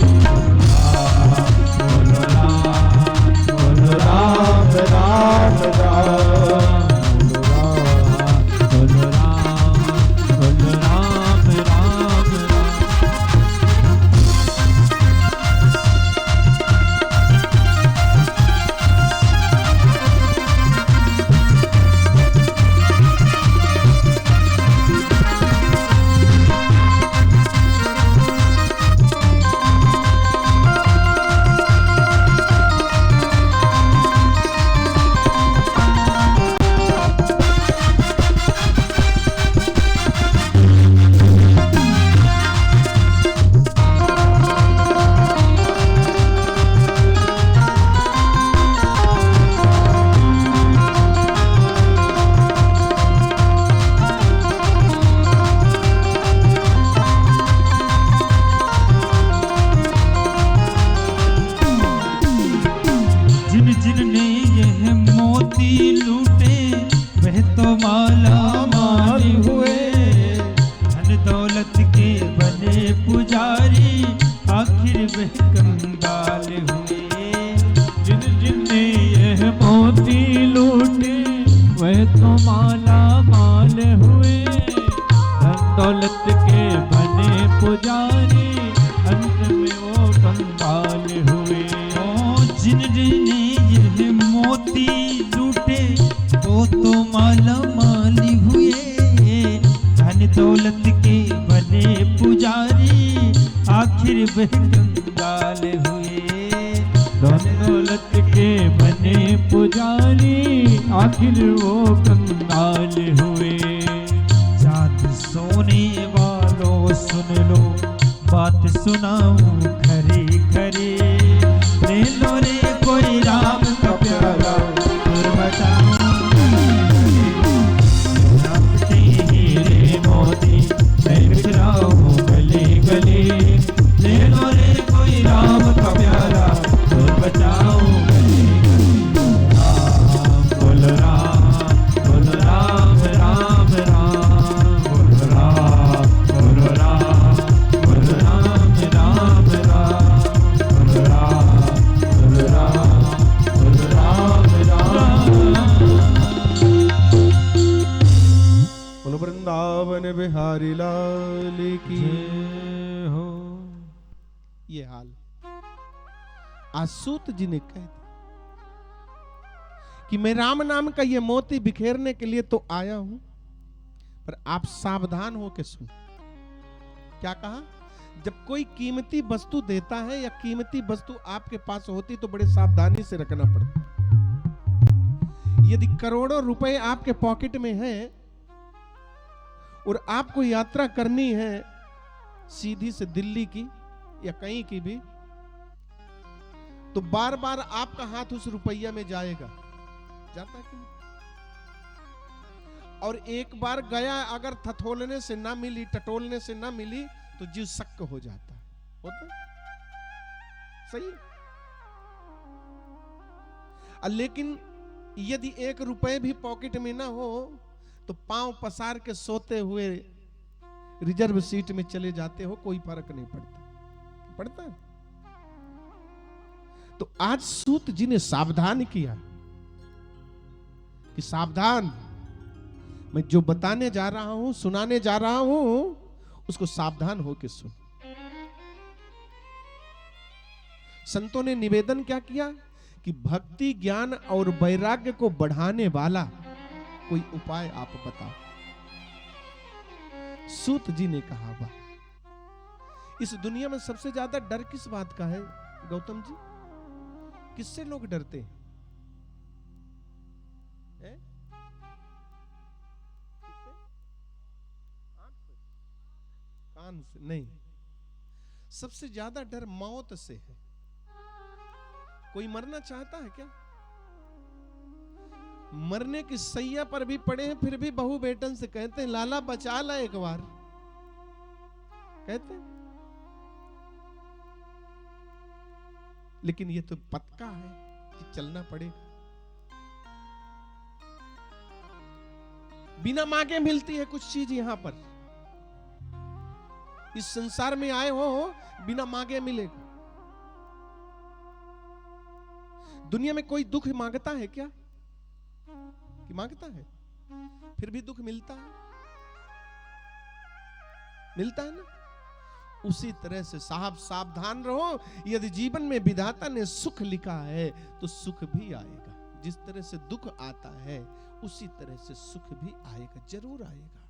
बोलो राम, बोलो राम, राम राम। बोलो राम, बोलो राम, राम राम। जिनने यह मोती लूटे, वह तो माला माल हुए। धन दौलत के बने पुजारी, आखिर वह कंगाल हुए। जिनने यह मोती लूटे, वह तो माला माल हुए। धन दौलत के बने पुजारी, अंत में वो कंगाल हुए। जिनने यह मोती लूटे, वो तो माला माली हुए। धन दौलत के बने पुजारी, आखिर वह कंगाल हुए। धन दौलत के बने पुजारी, आखिर वो कंगाल हुए। जात सोने वालों सुन लो, बात सुनाऊं खरी खरी। ले लो रे कोई राम का प्याला, शोर मचाऊं राम के हीरे मोती, मैं बिखराऊं गली गली। ले लो रे कोई राम का प्याला, शोर मचाऊं गली गली। राम बोलो राम, बोलो राम राम। वृंदावन बिहारी लाल की जय हो। ये हाल आज सूत जी ने कह दिया कि मैं राम नाम का ये मोती बिखेरने के लिए तो आया हूं, पर आप सावधान हो के सुन। क्या कहा? जब कोई कीमती वस्तु देता है या कीमती वस्तु आपके पास होती तो बड़े सावधानी से रखना पड़ता। यदि करोड़ों रुपए आपके पॉकेट में है और आपको यात्रा करनी है सीधी से दिल्ली की या कहीं की भी, तो बार बार आपका हाथ उस रुपया में जाएगा, जाता कि नहीं? और एक बार गया अगर थथोलने से ना मिली, टटोलने से ना मिली, तो जीव शक हो जाता है। होता सही। लेकिन यदि 1 रुपए भी पॉकेट में ना हो तो पांव पसार के सोते हुए रिजर्व सीट में चले जाते हो, कोई फर्क नहीं पड़ता। पड़ता है? तो आज सूत जी ने सावधान किया कि सावधान, मैं जो बताने जा रहा हूं, सुनाने जा रहा हूं, उसको सावधान होकर सुन। संतों ने निवेदन क्या किया कि भक्ति, ज्ञान और वैराग्य को बढ़ाने वाला कोई उपाय आप बताओ। सूत जी ने कहा, वाह, इस दुनिया में सबसे ज्यादा डर किस बात का है गौतम जी? किससे लोग डरते हैं? कान से नहीं, सबसे ज्यादा डर मौत से है। कोई मरना चाहता है क्या? मरने की सैया पर भी पड़े हैं, फिर भी बहू बेटन से कहते हैं लाला बचा ला एक बार, कहते हैं। लेकिन ये तो पक्का है कि चलना पड़ेगा। बिना मांगे मिलती है कुछ चीज यहां पर। इस संसार में आए हो बिना मांगे मिलेगा। दुनिया में कोई दुख मांगता है क्या? कि मांगता है? फिर भी दुख मिलता है, मिलता है ना? उसी तरह से साहब सावधान रहो। यदि जीवन में विधाता ने सुख लिखा है तो सुख भी आएगा। जिस तरह से दुख आता है उसी तरह से सुख भी आएगा, जरूर आएगा।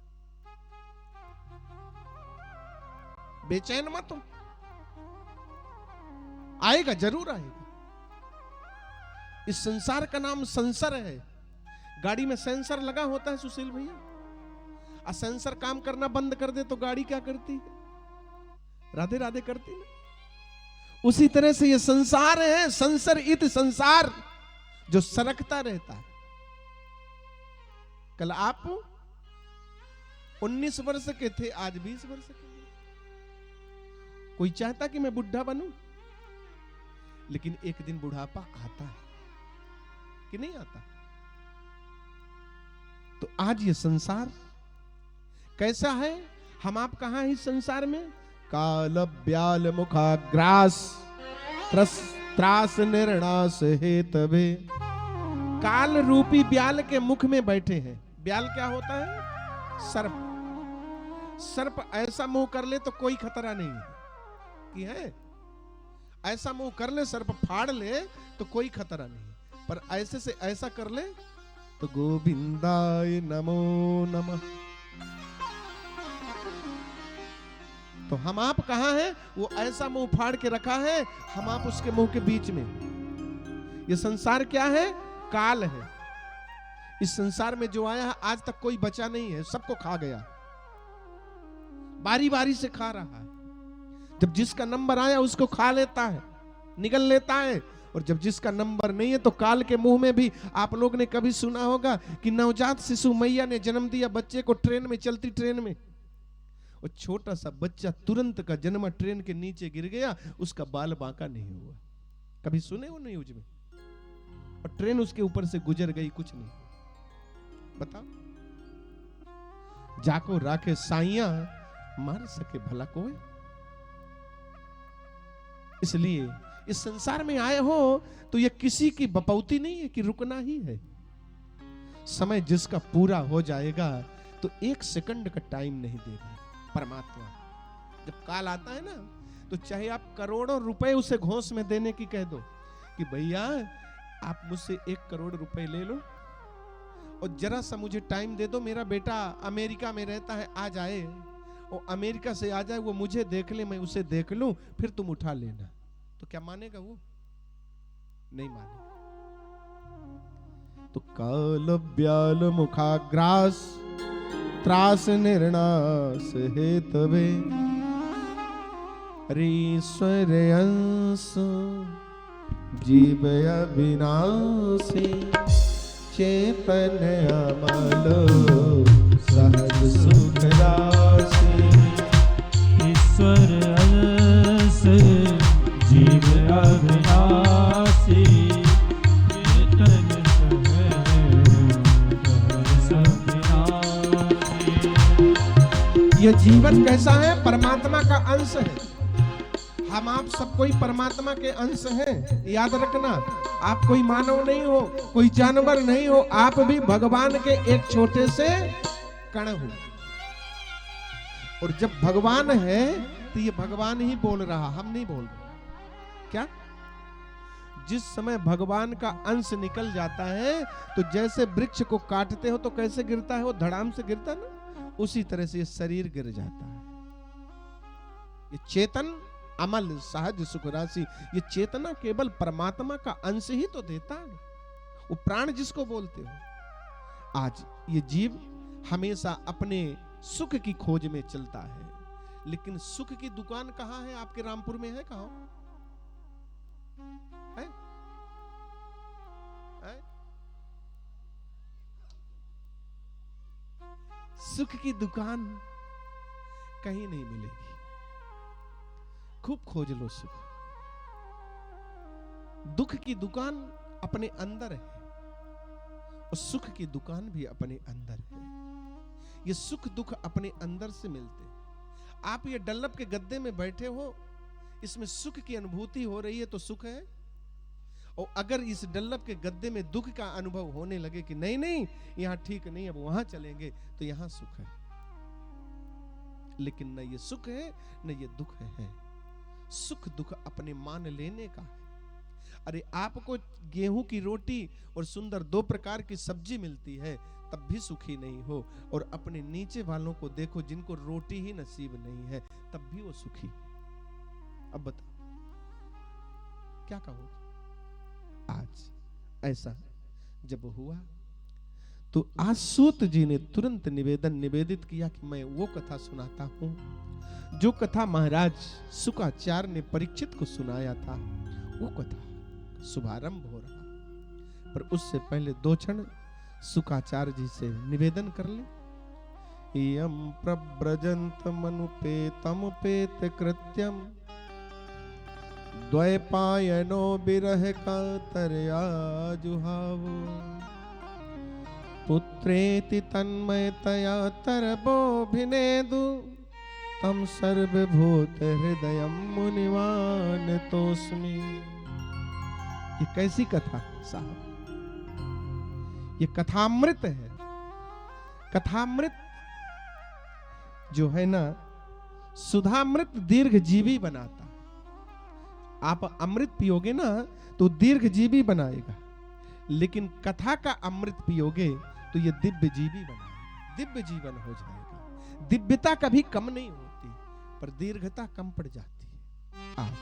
बेचैन मत हो, आएगा, जरूर आएगा। इस संसार का नाम संसार है। गाड़ी में सेंसर लगा होता है सुशील भैया। सेंसर काम करना बंद कर दे तो गाड़ी क्या करती है? राधे राधे करती है। उसी तरह से ये संसार है, संसार इत संसार, जो सरकता रहता है। कल आप 19 वर्ष के थे, आज 20 वर्ष के। कोई चाहता कि मैं बुढ़ा बनूं? लेकिन एक दिन बुढ़ापा आता है कि नहीं आता? तो आज ये संसार कैसा है? हम आप कहां हैं इस संसार में? काल ब्याल मुखाग्रास त्रास निर्णास हेतवे। काल रूपी ब्याल के मुख में बैठे हैं। ब्याल क्या होता है? सर्प। सर्प ऐसा मुंह कर ले तो कोई खतरा नहीं है कि है। ऐसा मुंह कर ले, सर्प फाड़ ले तो कोई खतरा नहीं, पर ऐसे से ऐसा कर ले तो गोविंदाय नमो नमः। तो हम आप कहां हैं? वो ऐसा मुंह फाड़ के रखा है, हम आप उसके मुंह के बीच में। ये संसार क्या है? काल है। इस संसार में जो आया है आज तक कोई बचा नहीं है, सबको खा गया, बारी बारी से खा रहा है। जब जिसका नंबर आया उसको खा लेता है, निगल लेता है। और जब जिसका नंबर नहीं है तो काल के मुंह में भी। आप लोग ने कभी सुना होगा कि नवजात शिशु मैया ने जन्म दिया बच्चे को ट्रेन में, चलती ट्रेन में, और छोटा सा बच्चा तुरंत का जन्म ट्रेन के नीचे गिर गया, उसका बाल बांका नहीं हुआ। कभी सुने हो न्यूज में? और ट्रेन उसके ऊपर से गुजर गई, कुछ नहीं। बताओ, जाको राखे साइया मार सके भला कोई। इसलिए इस संसार में आए हो तो ये किसी की बपौती नहीं है कि रुकना ही है। समय जिसका पूरा हो जाएगा तो 1 सेकंड का टाइम नहीं दे रहा परमात्मा। जब काल आता है ना, तो चाहे आप करोड़ों रुपए उसे घोंस में देने की कह दो कि भैया आप मुझसे 1 करोड़ रुपए ले लो और जरा सा मुझे टाइम दे दो, मेरा बेटा अमेरिका में रहता है, आ जाए, और अमेरिका से आ जाए, वो मुझे देख ले, मैं उसे देख लूं, फिर तुम उठा लेना। तो क्या मानेगा वो? नहीं मानेगा। तो काल ब्याल मुखाग्रास त्रास निर्णास हेतवे ईश्वर अंश जीव अविनाशी चेतन अमल सहज सुख राशि। ईश्वर अंश जीव अविनाशी चेतन सहज ये जीवन कैसा है? परमात्मा का अंश है। हम आप सब कोई परमात्मा के अंश हैं, याद रखना। आप कोई मानव नहीं हो, कोई जानवर नहीं हो, आप भी भगवान के एक छोटे से कण हो। और जब भगवान है तो ये भगवान ही बोल रहा, हम नहीं बोल रहे। क्या? जिस समय भगवान का अंश निकल जाता है तो जैसे वृक्ष को काटते हो तो कैसे गिरता है? वो धड़ाम से गिरता है ना, उसी तरह से ये शरीर गिर जाता है। ये चेतन अमल सहज सुख राशि, ये चेतना केवल परमात्मा का अंश ही तो देता है। वो प्राण जिसको बोलते हो। आज ये जीव हमेशा अपने सुख की खोज में चलता है, लेकिन सुख की दुकान कहां है? आपके रामपुर में है? कहां है? है? सुख की दुकान कहीं नहीं मिलेगी। खूब खोज लो सुख। दुख की दुकान अपने अंदर है और सुख की दुकान भी अपने अंदर है। ये सुख दुख अपने अंदर से मिलते। आप ये डल्लभ के गद्दे में बैठे हो, इसमें सुख की अनुभूति हो रही है तो सुख है। और अगर इस डल्लभ के गद्दे में दुख का अनुभव होने लगे कि नहीं नहीं यहां ठीक नहीं, अब वहां चलेंगे, तो यहां सुख है। लेकिन न ये सुख है न ये दुख है। सुख दुख अपने मान लेने का है। अरे आपको गेहूं की रोटी और सुंदर 2 प्रकार की सब्जी मिलती है, तब भी सुखी नहीं हो, और अपने नीचे वालों को देखो जिनको रोटी ही नसीब नहीं है, तब भी वो सुखी है। अब बताओ क्या कहोगे? आज ऐसा जब हुआ तो आज सूत जी ने तुरंत निवेदित किया कि मैं वो कथा सुनाता हूं जो कथा महाराज शुकाचार्य ने परीक्षित को सुनाया था। वो कथा शुभारंभ हो रहा, पर उससे पहले 2 क्षण शुकाचार्य जी से निवेदन कर ले। यम प्रव्रजंत मनुपेतम पेत कृत्यम द्वैपायनो बिरह का तरया जुहावो पुत्रेति तन्मयतया तरबोभिनेदु तम सर्वभूत हृदयम मुनिवान तोस्मि। ये कैसी कथा साहब? ये कथामृत है। कथामृत जो है ना, सुधामृत दीर्घ जीवी बनाता है। आप अमृत पियोगे ना तो दीर्घ जीवी बनाएगा, लेकिन कथा का अमृत पियोगे तो ये दिव्य जीवी बनाएगा, दिव्य जीवन हो जाएगा। दिव्यता कभी कम नहीं होती, पर दीर्घता कम पड़ जाती है। आज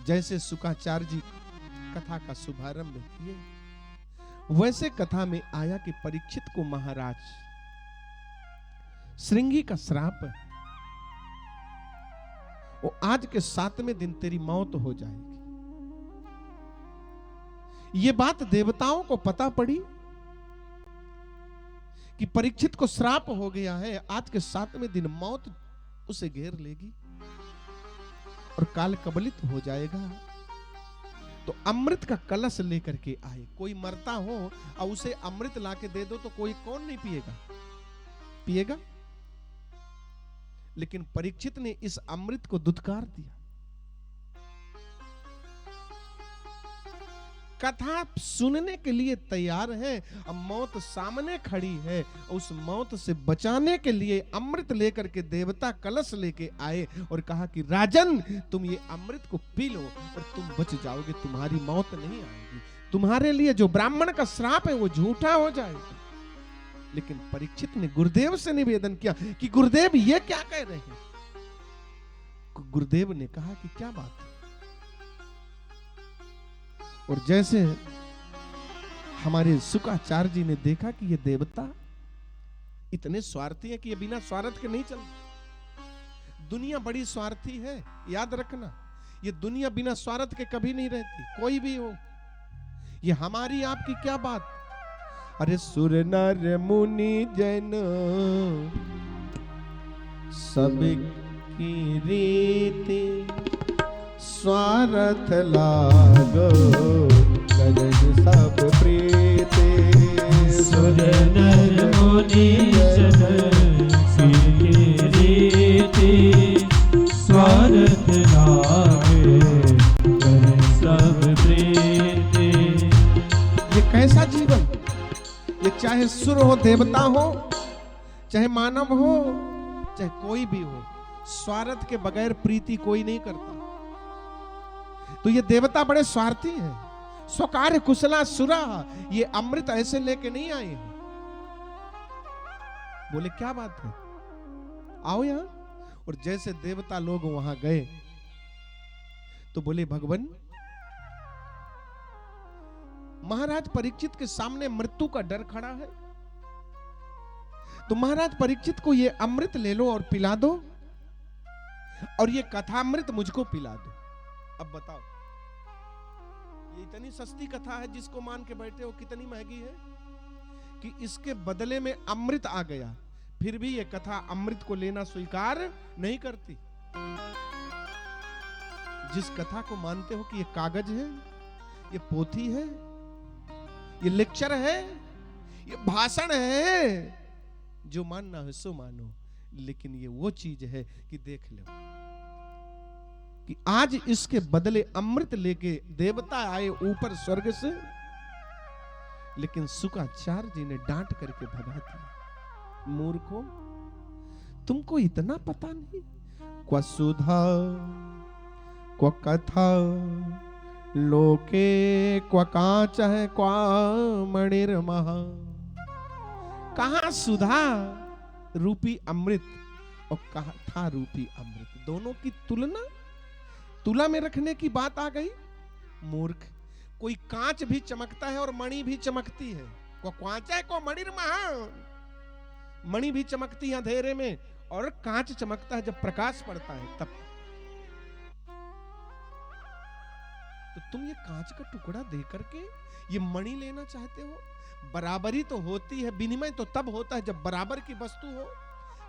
जैसे शुकाचार्य जी कथा का शुभारंभ किए, वैसे कथा में आया कि परीक्षित को महाराज श्रृंगी का श्राप है, वो आज के 7वें दिन तेरी मौत हो जाएगी। ये बात देवताओं को पता पड़ी कि परीक्षित को श्राप हो गया है, आज के 7वें दिन मौत उसे घेर लेगी और काल कबलित हो जाएगा। तो अमृत का कलश लेकर के आए। कोई मरता हो और उसे अमृत लाके दे दो तो कोई कौन नहीं पिएगा? पिएगा। लेकिन परीक्षित ने इस अमृत को दुत्कार दिया। कथा सुनने के लिए तैयार हैं। अब मौत सामने खड़ी है, उस मौत से बचाने के लिए अमृत लेकर के देवता कलश लेके आए और कहा कि राजन, तुम ये अमृत को पी लो और तुम बच जाओगे, तुम्हारी मौत नहीं आएगी। तुम्हारे लिए जो ब्राह्मण का श्राप है वो झूठा हो जाएगा। लेकिन परीक्षित ने गुरुदेव से निवेदन किया कि गुरुदेव ये क्या कह रहे हैं। गुरुदेव ने कहा कि क्या बात है। और जैसे हमारे शुक्राचार्य जी ने देखा कि ये देवता इतने स्वार्थी है कि ये बिना स्वार्थ के नहीं चलते। दुनिया बड़ी स्वार्थी है, याद रखना। ये दुनिया बिना स्वार्थ के कभी नहीं रहती, कोई भी हो। ये हमारी आपकी क्या बात। अरे सुर नर मुनि जन सबकी रीति स्वार्थ लागो करज सब प्रीति। सुर नर मुनि जन सबकी रीति स्वार्थ लागे करज सब प्रीति। ये कैसा जीवन। ये चाहे सुर हो, देवता हो, चाहे मानव हो, चाहे कोई भी हो, स्वार्थ के बगैर प्रीति कोई नहीं करता। तो ये देवता बड़े स्वार्थी हैं। स्वकार्य कुशला सुरा, ये अमृत ऐसे लेके नहीं आए हैं। बोले क्या बात है, आओ यहां। और जैसे देवता लोग वहां गए तो बोले भगवान, महाराज परीक्षित के सामने मृत्यु का डर खड़ा है, तो महाराज परीक्षित को ये अमृत ले लो और पिला दो, और ये कथामृत मुझको पिला दो। अब बताओ, ये इतनी सस्ती कथा है जिसको मान के बैठे हो, कितनी महंगी है कि इसके बदले में अमृत आ गया, फिर भी ये कथा अमृत को लेना स्वीकार नहीं करती। जिस कथा को मानते हो कि ये कागज है, ये पोथी है, ये लेक्चर है, ये भाषण है, जो मानना है सो मानो। लेकिन ये वो चीज है कि देख लो कि आज इसके बदले अमृत लेके देवता आए ऊपर स्वर्ग से, लेकिन शुक्राचार्य जी ने डांट करके भगा दिया। मूर्खो, तुमको इतना पता नहीं, क्वा सुधा क्वा कथा लोके क्वा कांच है क्वा मणिर्महा। कहां सुधा रूपी अमृत और कथा रूपी अमृत, दोनों की तुला में रखने की बात आ गई। मूर्ख, कोई कांच भी चमकता है और मणि भी चमकती है। को कांच है को मणिर्महा, मणि भी चमकती है अंधेरे में और कांच चमकता है जब प्रकाश पड़ता है तब। तो तुम ये कांच का टुकड़ा दे करके ये मणि लेना चाहते हो। बराबरी तो होती है, विनिमय तो तब होता है जब बराबर की वस्तु हो।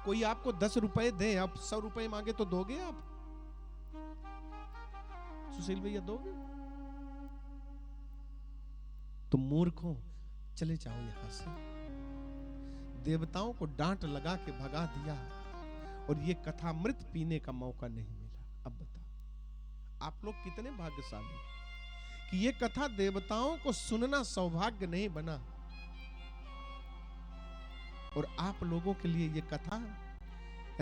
कोई आपको 10 रुपए दे, आप 100 रुपए मांगे तो दोगे आप? सुशील भैया दोगे? तो मूर्खों, चले जाओ यहां से। देवताओं को डांट लगा के भगा दिया और ये कथामृत पीने का मौका नहीं मिला। अब बताओ, आप लोग कितने भाग्यशाली कि ये कथा देवताओं को सुनना सौभाग्य नहीं बना, और आप लोगों के लिए ये कथा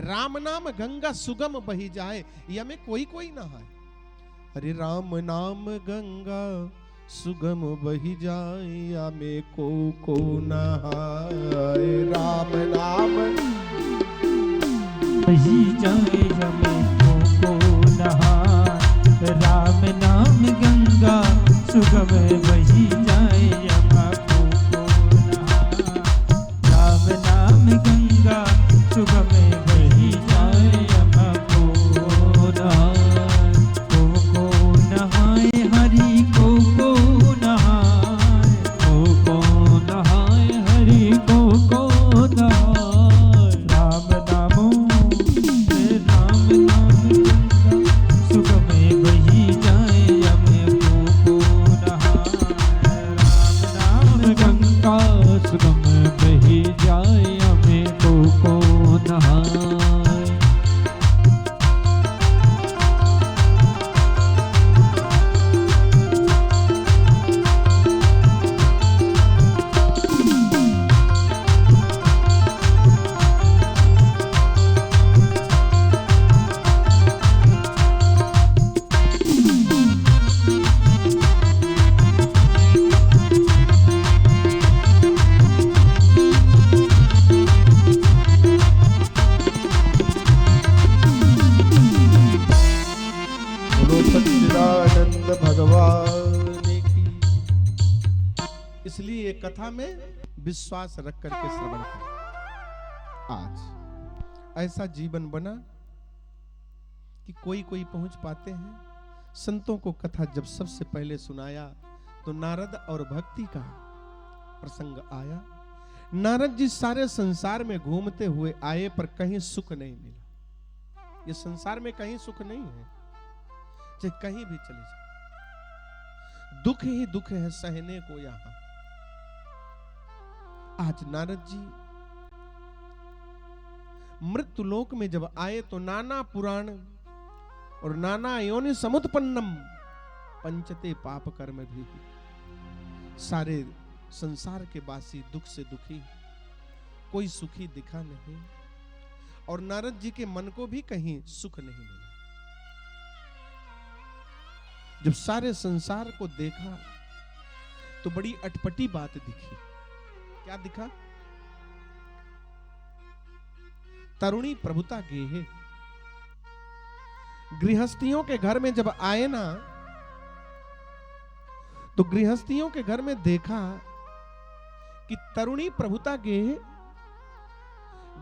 राम नाम गंगा सुगम बही जाए, या में कोई कोई नहाए। अरे राम नाम गंगा सुगम बही जाए, या में को नहाए। राम नाम बही जाए, या में को नहाए। राम नाम गंगा सुगम बही जाए, या में को नहाए। राम नाम गंगा सुगम बही जाए, या में को नहाए। को नहाए हरि को नहाए। को नहाए हरि को नहाए। राम नामो राम नाम गंगा सुगम बही जाए, या में को नहाए। राम नाम गंगा सुगम बही जाए, या में को नहाए। कथा में विश्वास रख करके श्रवण करें। आज ऐसा जीवन बना कि कोई कोई पहुंच पाते हैं। संतों को कथा जब सबसे पहले सुनाया तो नारद और भक्ति का प्रसंग आया। नारद जी सारे संसार में घूमते हुए आए पर कहीं सुख नहीं मिला। ये संसार में कहीं सुख नहीं है, चाहे कहीं भी चले जाओ, दुख ही दुख है सहने को यहां। आज नारद जी मृत्युलोक में जब आए तो नाना पुराण और नाना योनि समुत्पन्नम पंचते पाप कर्म भी। सारे संसार के वासी दुख से दुखी, कोई सुखी दिखा नहीं, और नारद जी के मन को भी कहीं सुख नहीं मिला। जब सारे संसार को देखा तो बड़ी अटपटी बात दिखी। क्या दिखा? तरुणी प्रभुता गेहे। गृहस्थियों के घर में जब आए ना तो गृहस्थियों के घर में देखा कि तरुणी प्रभुता गेहे।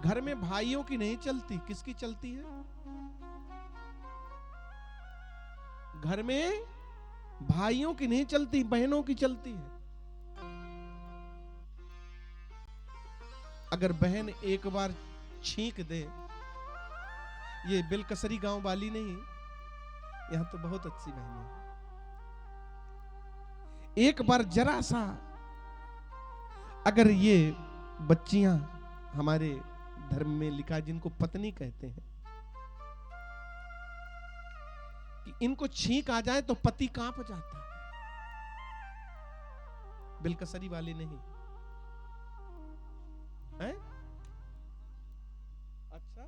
घर में भाइयों की नहीं चलती, किसकी चलती है? घर में भाइयों की नहीं चलती, बहनों की चलती है। अगर बहन एक बार छींक दे, ये बिलकसरी गांव वाली नहीं, यहां तो बहुत अच्छी बहन है, एक बार जरा सा अगर ये बच्चियां, हमारे धर्म में लिखा जिनको पत्नी कहते हैं, कि इनको छींक आ जाए तो पति कांप जाता है। बिलकसरी वाली नहीं है? अच्छा,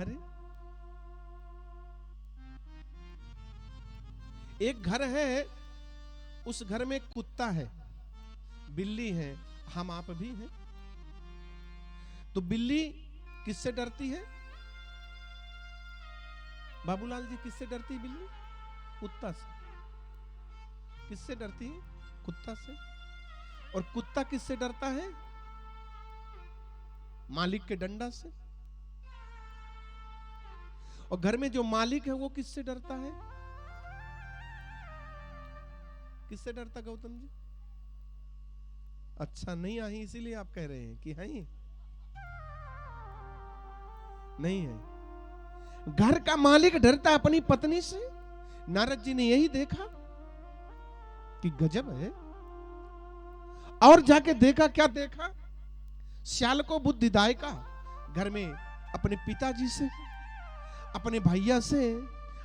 अरे एक घर है, उस घर में कुत्ता है, बिल्ली है, हम आप भी हैं। तो बिल्ली किससे डरती है? बाबूलाल जी, किससे डरती है बिल्ली? कुत्ता से। किससे डरती है? कुत्ता से। और कुत्ता किससे डरता है? मालिक के डंडा से। और घर में जो मालिक है वो किससे डरता है? किससे डरता गौतम जी? अच्छा, नहीं आई इसीलिए आप कह रहे हैं कि है ही नहीं है। घर का मालिक डरता अपनी पत्नी से। नारद जी ने यही देखा कि गजब है। और जाके देखा, क्या देखा? श्याल को बुद्धिदायका घर में अपने पिताजी से, अपने भैया से,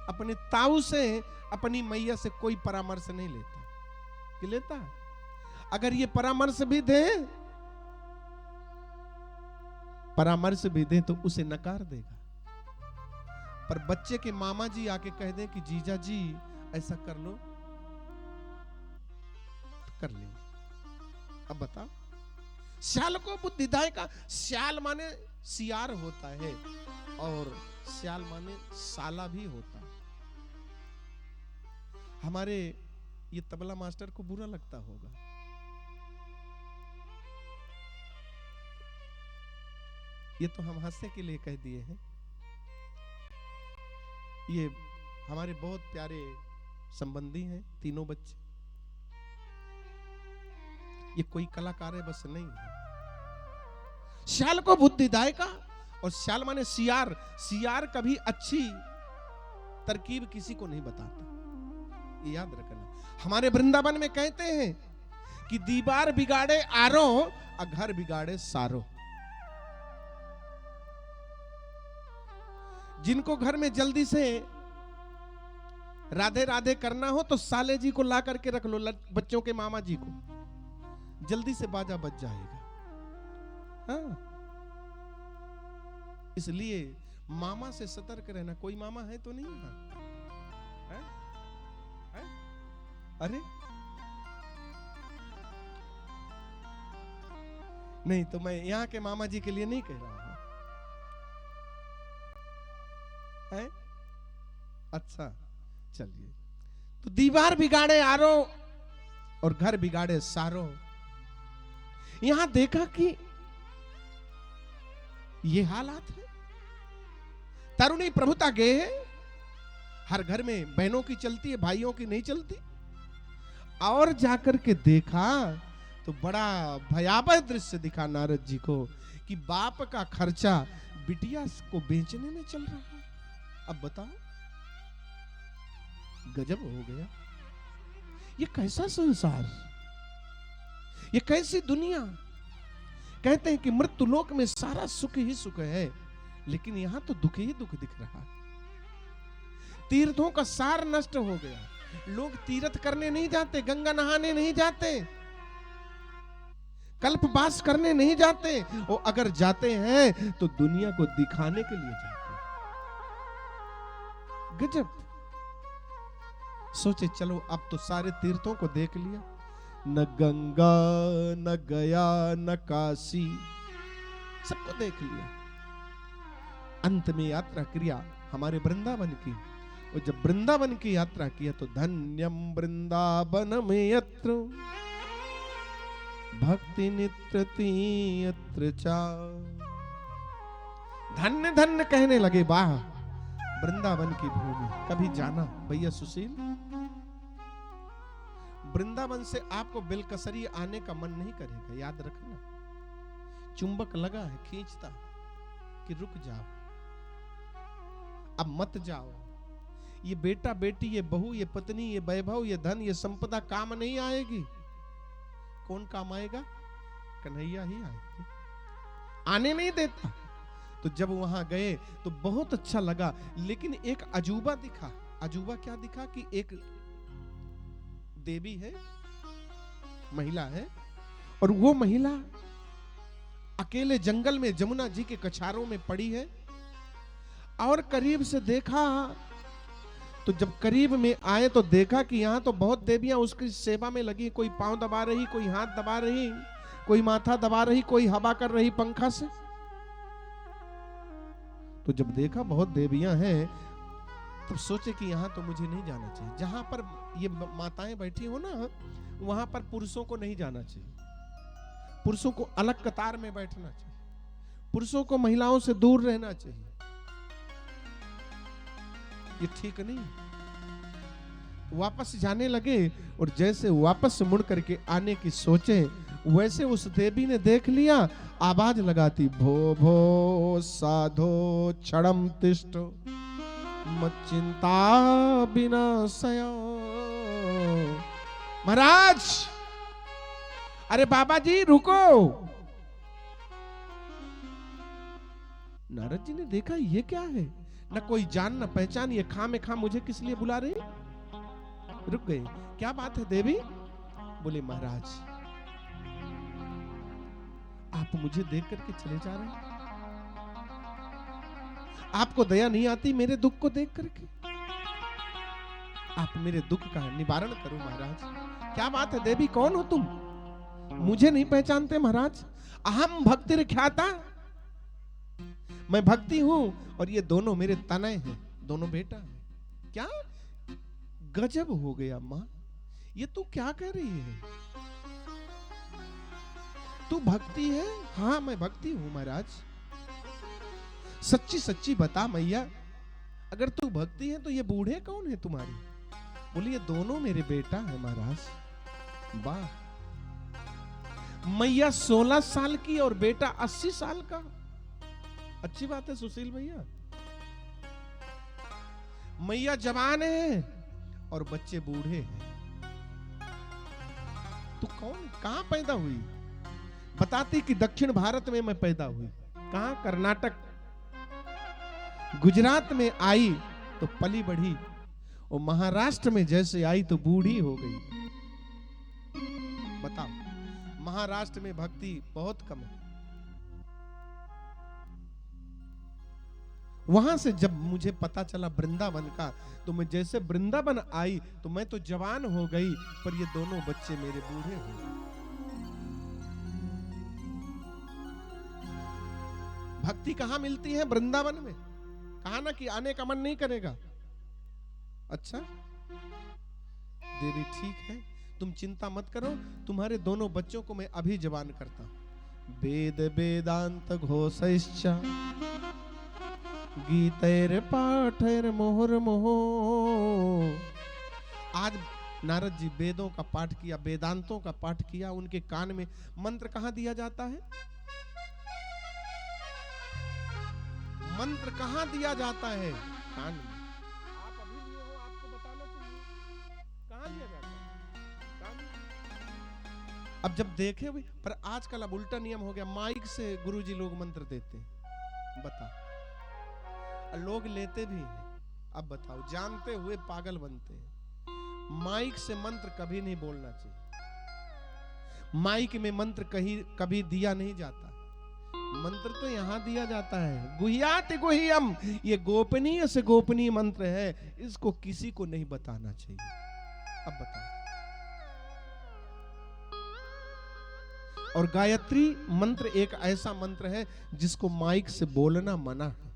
अपने ताऊ से, अपनी मैया से कोई परामर्श नहीं लेता। कि लेता? अगर ये परामर्श भी दे तो उसे नकार देगा। पर बच्चे के मामा जी आके कह दें कि जीजा जी ऐसा कर लो, तो कर लेंगे। अब बताओ, श्याल को बुद्धिदायका। श्याल माने सियार होता है, और श्याल माने साला भी होता है। हमारे ये तबला मास्टर को बुरा लगता होगा, ये तो हम हंसने के लिए कह दिए हैं। ये हमारे बहुत प्यारे संबंधी हैं, तीनों बच्चे। ये कोई कलाकार है बस नहीं है। श्याल को बुद्धिदायका, और श्याल माने सियार। सियार कभी अच्छी तरकीब किसी को नहीं बताता, ये याद रखना। हमारे वृंदावन में कहते हैं कि दीवार बिगाड़े आरो और घर बिगाड़े सारो। जिनको घर में जल्दी से राधे राधे करना हो तो साले जी को ला करके रख लो, बच्चों के मामा जी को, जल्दी से बाजा बज जाएगा। हाँ, इसलिए मामा से सतर्क रहना। कोई मामा है तो नहीं? है? है? अरे नहीं, तो मैं यहां के मामा जी के लिए नहीं कह रहा हूं। है? अच्छा, चलिए। तो दीवार बिगाड़े आरो और घर बिगाड़े सारो। यहां देखा कि ये हालात है। तरुणी प्रभुता गए है, हर घर में बहनों की चलती है, भाइयों की नहीं चलती। और जाकर के देखा तो बड़ा भयावह दृश्य दिखा नारद जी को कि बाप का खर्चा बिटिया को बेचने में चल रहा है। अब बताओ, गजब हो गया। ये कैसा संसार, ये कैसी दुनिया। कहते हैं कि मृत्यु लोक में सारा सुख ही सुख है, लेकिन यहां तो दुख ही दुख दिख रहा है। तीर्थों का सार नष्ट हो गया। लोग तीर्थ करने नहीं जाते, गंगा नहाने नहीं जाते, कल्पवास करने नहीं जाते, और अगर जाते हैं तो दुनिया को दिखाने के लिए जाते हैं। गजब। सोचे चलो अब तो सारे तीर्थों को देख लिया, न गंगा न गया न काशी, सबको देख लिया। अंत में यात्रा क्रिया हमारे वृंदावन की, और जब वृंदावन की यात्रा किया तो धन्यम वृंदावन में यत्र भक्ति नित्रति यत्र चा। धन्य धन्य कहने लगे, वाह वृंदावन की भूमि। कभी जाना भैया सुशील, वृंदावन से आपको बिलकसरी आने का मन नहीं करेगा, याद रखना। चुंबक लगा है, खींचता कि रुक जाओ, अब मत जाओ। ये बेटा बेटी, ये बहू, ये पत्नी, ये वैभव, ये धन, ये संपदा काम नहीं आएगी। कौन काम आएगा? कन्हैया ही आएगी, आने नहीं देता। तो जब वहां गए तो बहुत अच्छा लगा, लेकिन एक अजूबा दिखा। अजूबा क्या दिखा कि एक देवी है, महिला है, और वो महिला अकेले जंगल में जमुना जी के कछारों में पड़ी है। और करीब से देखा तो जब करीब में आए तो देखा कि यहां तो बहुत देवियां उसकी सेवा में लगी। कोई पांव दबा रही, कोई हाथ दबा रही, कोई माथा दबा रही, कोई हवा कर रही पंखा से। तो जब देखा बहुत देवियां हैं, तब सोचे कि यहां तो मुझे नहीं जाना चाहिए। जहां पर ये माताएं बैठी हो ना, वहां पर पुरुषों को नहीं जाना चाहिए। पुरुषों को अलग कतार में बैठना चाहिए, पुरुषों को महिलाओं से दूर रहना चाहिए। ये ठीक नहीं। वापस जाने लगे, और जैसे वापस मुड़ करके आने की सोचे, वैसे उस देवी ने देख लिया, आवाज लगाती, भो भो साधो क्षणम तिष्ठ मच्चिंता विनाशय। महाराज, अरे बाबा जी रुको। नारद जी ने देखा ये क्या है, न कोई जान न पहचान, ये खाम खाम मुझे किस लिए बुला रही। रुक गए, क्या बात है देवी? बोले महाराज आप मुझे देख करके चले जा रहे हैं, आपको दया नहीं आती मेरे दुख को देख करके? आप मेरे दुख का निवारण करो महाराज। क्या बात है देवी, कौन हो तुम? मुझे नहीं पहचानते महाराज? अहम भक्ति ख्याता, मैं भक्ति हूं, और ये दोनों मेरे तनय हैं, दोनों बेटा हैं। क्या गजब हो गया मां, ये तू क्या कह रही है? तू भक्ति है? हाँ मैं भक्ति हूं महाराज। सच्ची सच्ची बता मैया, अगर तू भक्ति है तो ये बूढ़े कौन है तुम्हारी? बोली ये दोनों मेरे बेटा है महाराज। वाह, मैया 16 साल की और बेटा 80 साल का। अच्छी बात है सुशील भैया। मैया जवान है और बच्चे बूढ़े हैं। तू कौन, कहां पैदा हुई? बताती कि दक्षिण भारत में मैं पैदा हुई। कहां? कर्नाटक, गुजरात में आई तो पली बढ़ी, और महाराष्ट्र में जैसे आई तो बूढ़ी हो गई। बताओ, महाराष्ट्र में भक्ति बहुत कम है। वहां से जब मुझे पता चला वृंदावन का, तो मैं जैसे वृंदावन आई तो मैं तो जवान हो गई, पर ये दोनों बच्चे मेरे बूढ़े हो गए। भक्ति कहां मिलती है? वृंदावन में। कहा ना कि आने का मन नहीं करेगा। अच्छा देवी ठीक है, तुम चिंता मत करो, तुम्हारे दोनों बच्चों को मैं अभी जवान करता हूं। वेद वेदांत घोषैश्च गीतैर पाठैर मोहर मोहो। आज नारद जी वेदों का पाठ किया, वेदांतों का पाठ किया, उनके कान में मंत्र कहां दिया जाता है? मंत्र कहां दिया जाता है? कान में। आप अभी लिए हो, आपको बताना चाहिए कहां दिया जाता है? कान में। अब जब देखे हुए, पर आजकल अब उल्टा नियम हो गया, माइक से गुरुजी लोग मंत्र देते हैं। बता, लोग लेते भी हैं। अब बताओ, जानते हुए पागल बनते हैं। माइक से मंत्र कभी नहीं बोलना चाहिए। माइक में मंत्र कभी दिया नहीं जाता। मंत्र तो यहां दिया जाता है, गुह्याति गुह्यम। ये गोपनीय से गोपनीय मंत्र है, इसको किसी को नहीं बताना चाहिए। अब बताओ। और गायत्री मंत्र एक ऐसा मंत्र है जिसको माइक से बोलना मना है।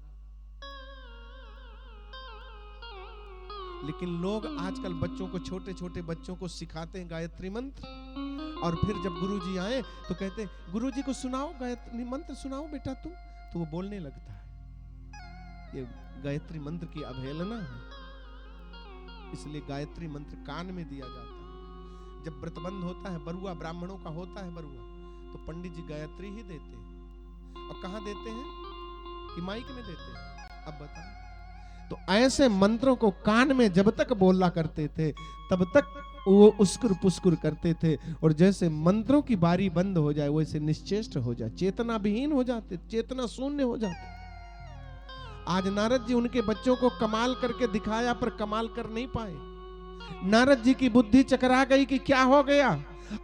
लेकिन लोग आजकल बच्चों को, छोटे छोटे बच्चों को सिखाते हैं गायत्री मंत्र, और फिर जब गुरुजी आए तो कहते हैं गुरुजी को सुनाओ गायत्री मंत्र, सुनाओ बेटा तुम, तो वो बोलने लगता है। ये गायत्री मंत्र की अवहेलना है। इसलिए गायत्री मंत्र कान में दिया जाता है। जब व्रतबंध होता है, बरुआ ब्राह्मणों का होता है बरुआ, तो पंडित जी गायत्री ही देते हैं। और कहां देते हैं? कि माइक में देते हैं। अब बताओ। तो ऐसे मंत्रों को कान में जब तक बोला करते थे तब तक वो उस्कुर पुस्कुर करते थे, और जैसे मंत्रों की बारी बंद हो जाए वैसे निश्चेष्ट हो जाए, चेतना विहीन हो जाते, चेतना शून्य हो जाते। आज नारद जी उनके बच्चों को कमाल करके दिखाया, पर कमाल कर नहीं पाए। नारद जी की बुद्धि चकरा गई कि क्या हो गया,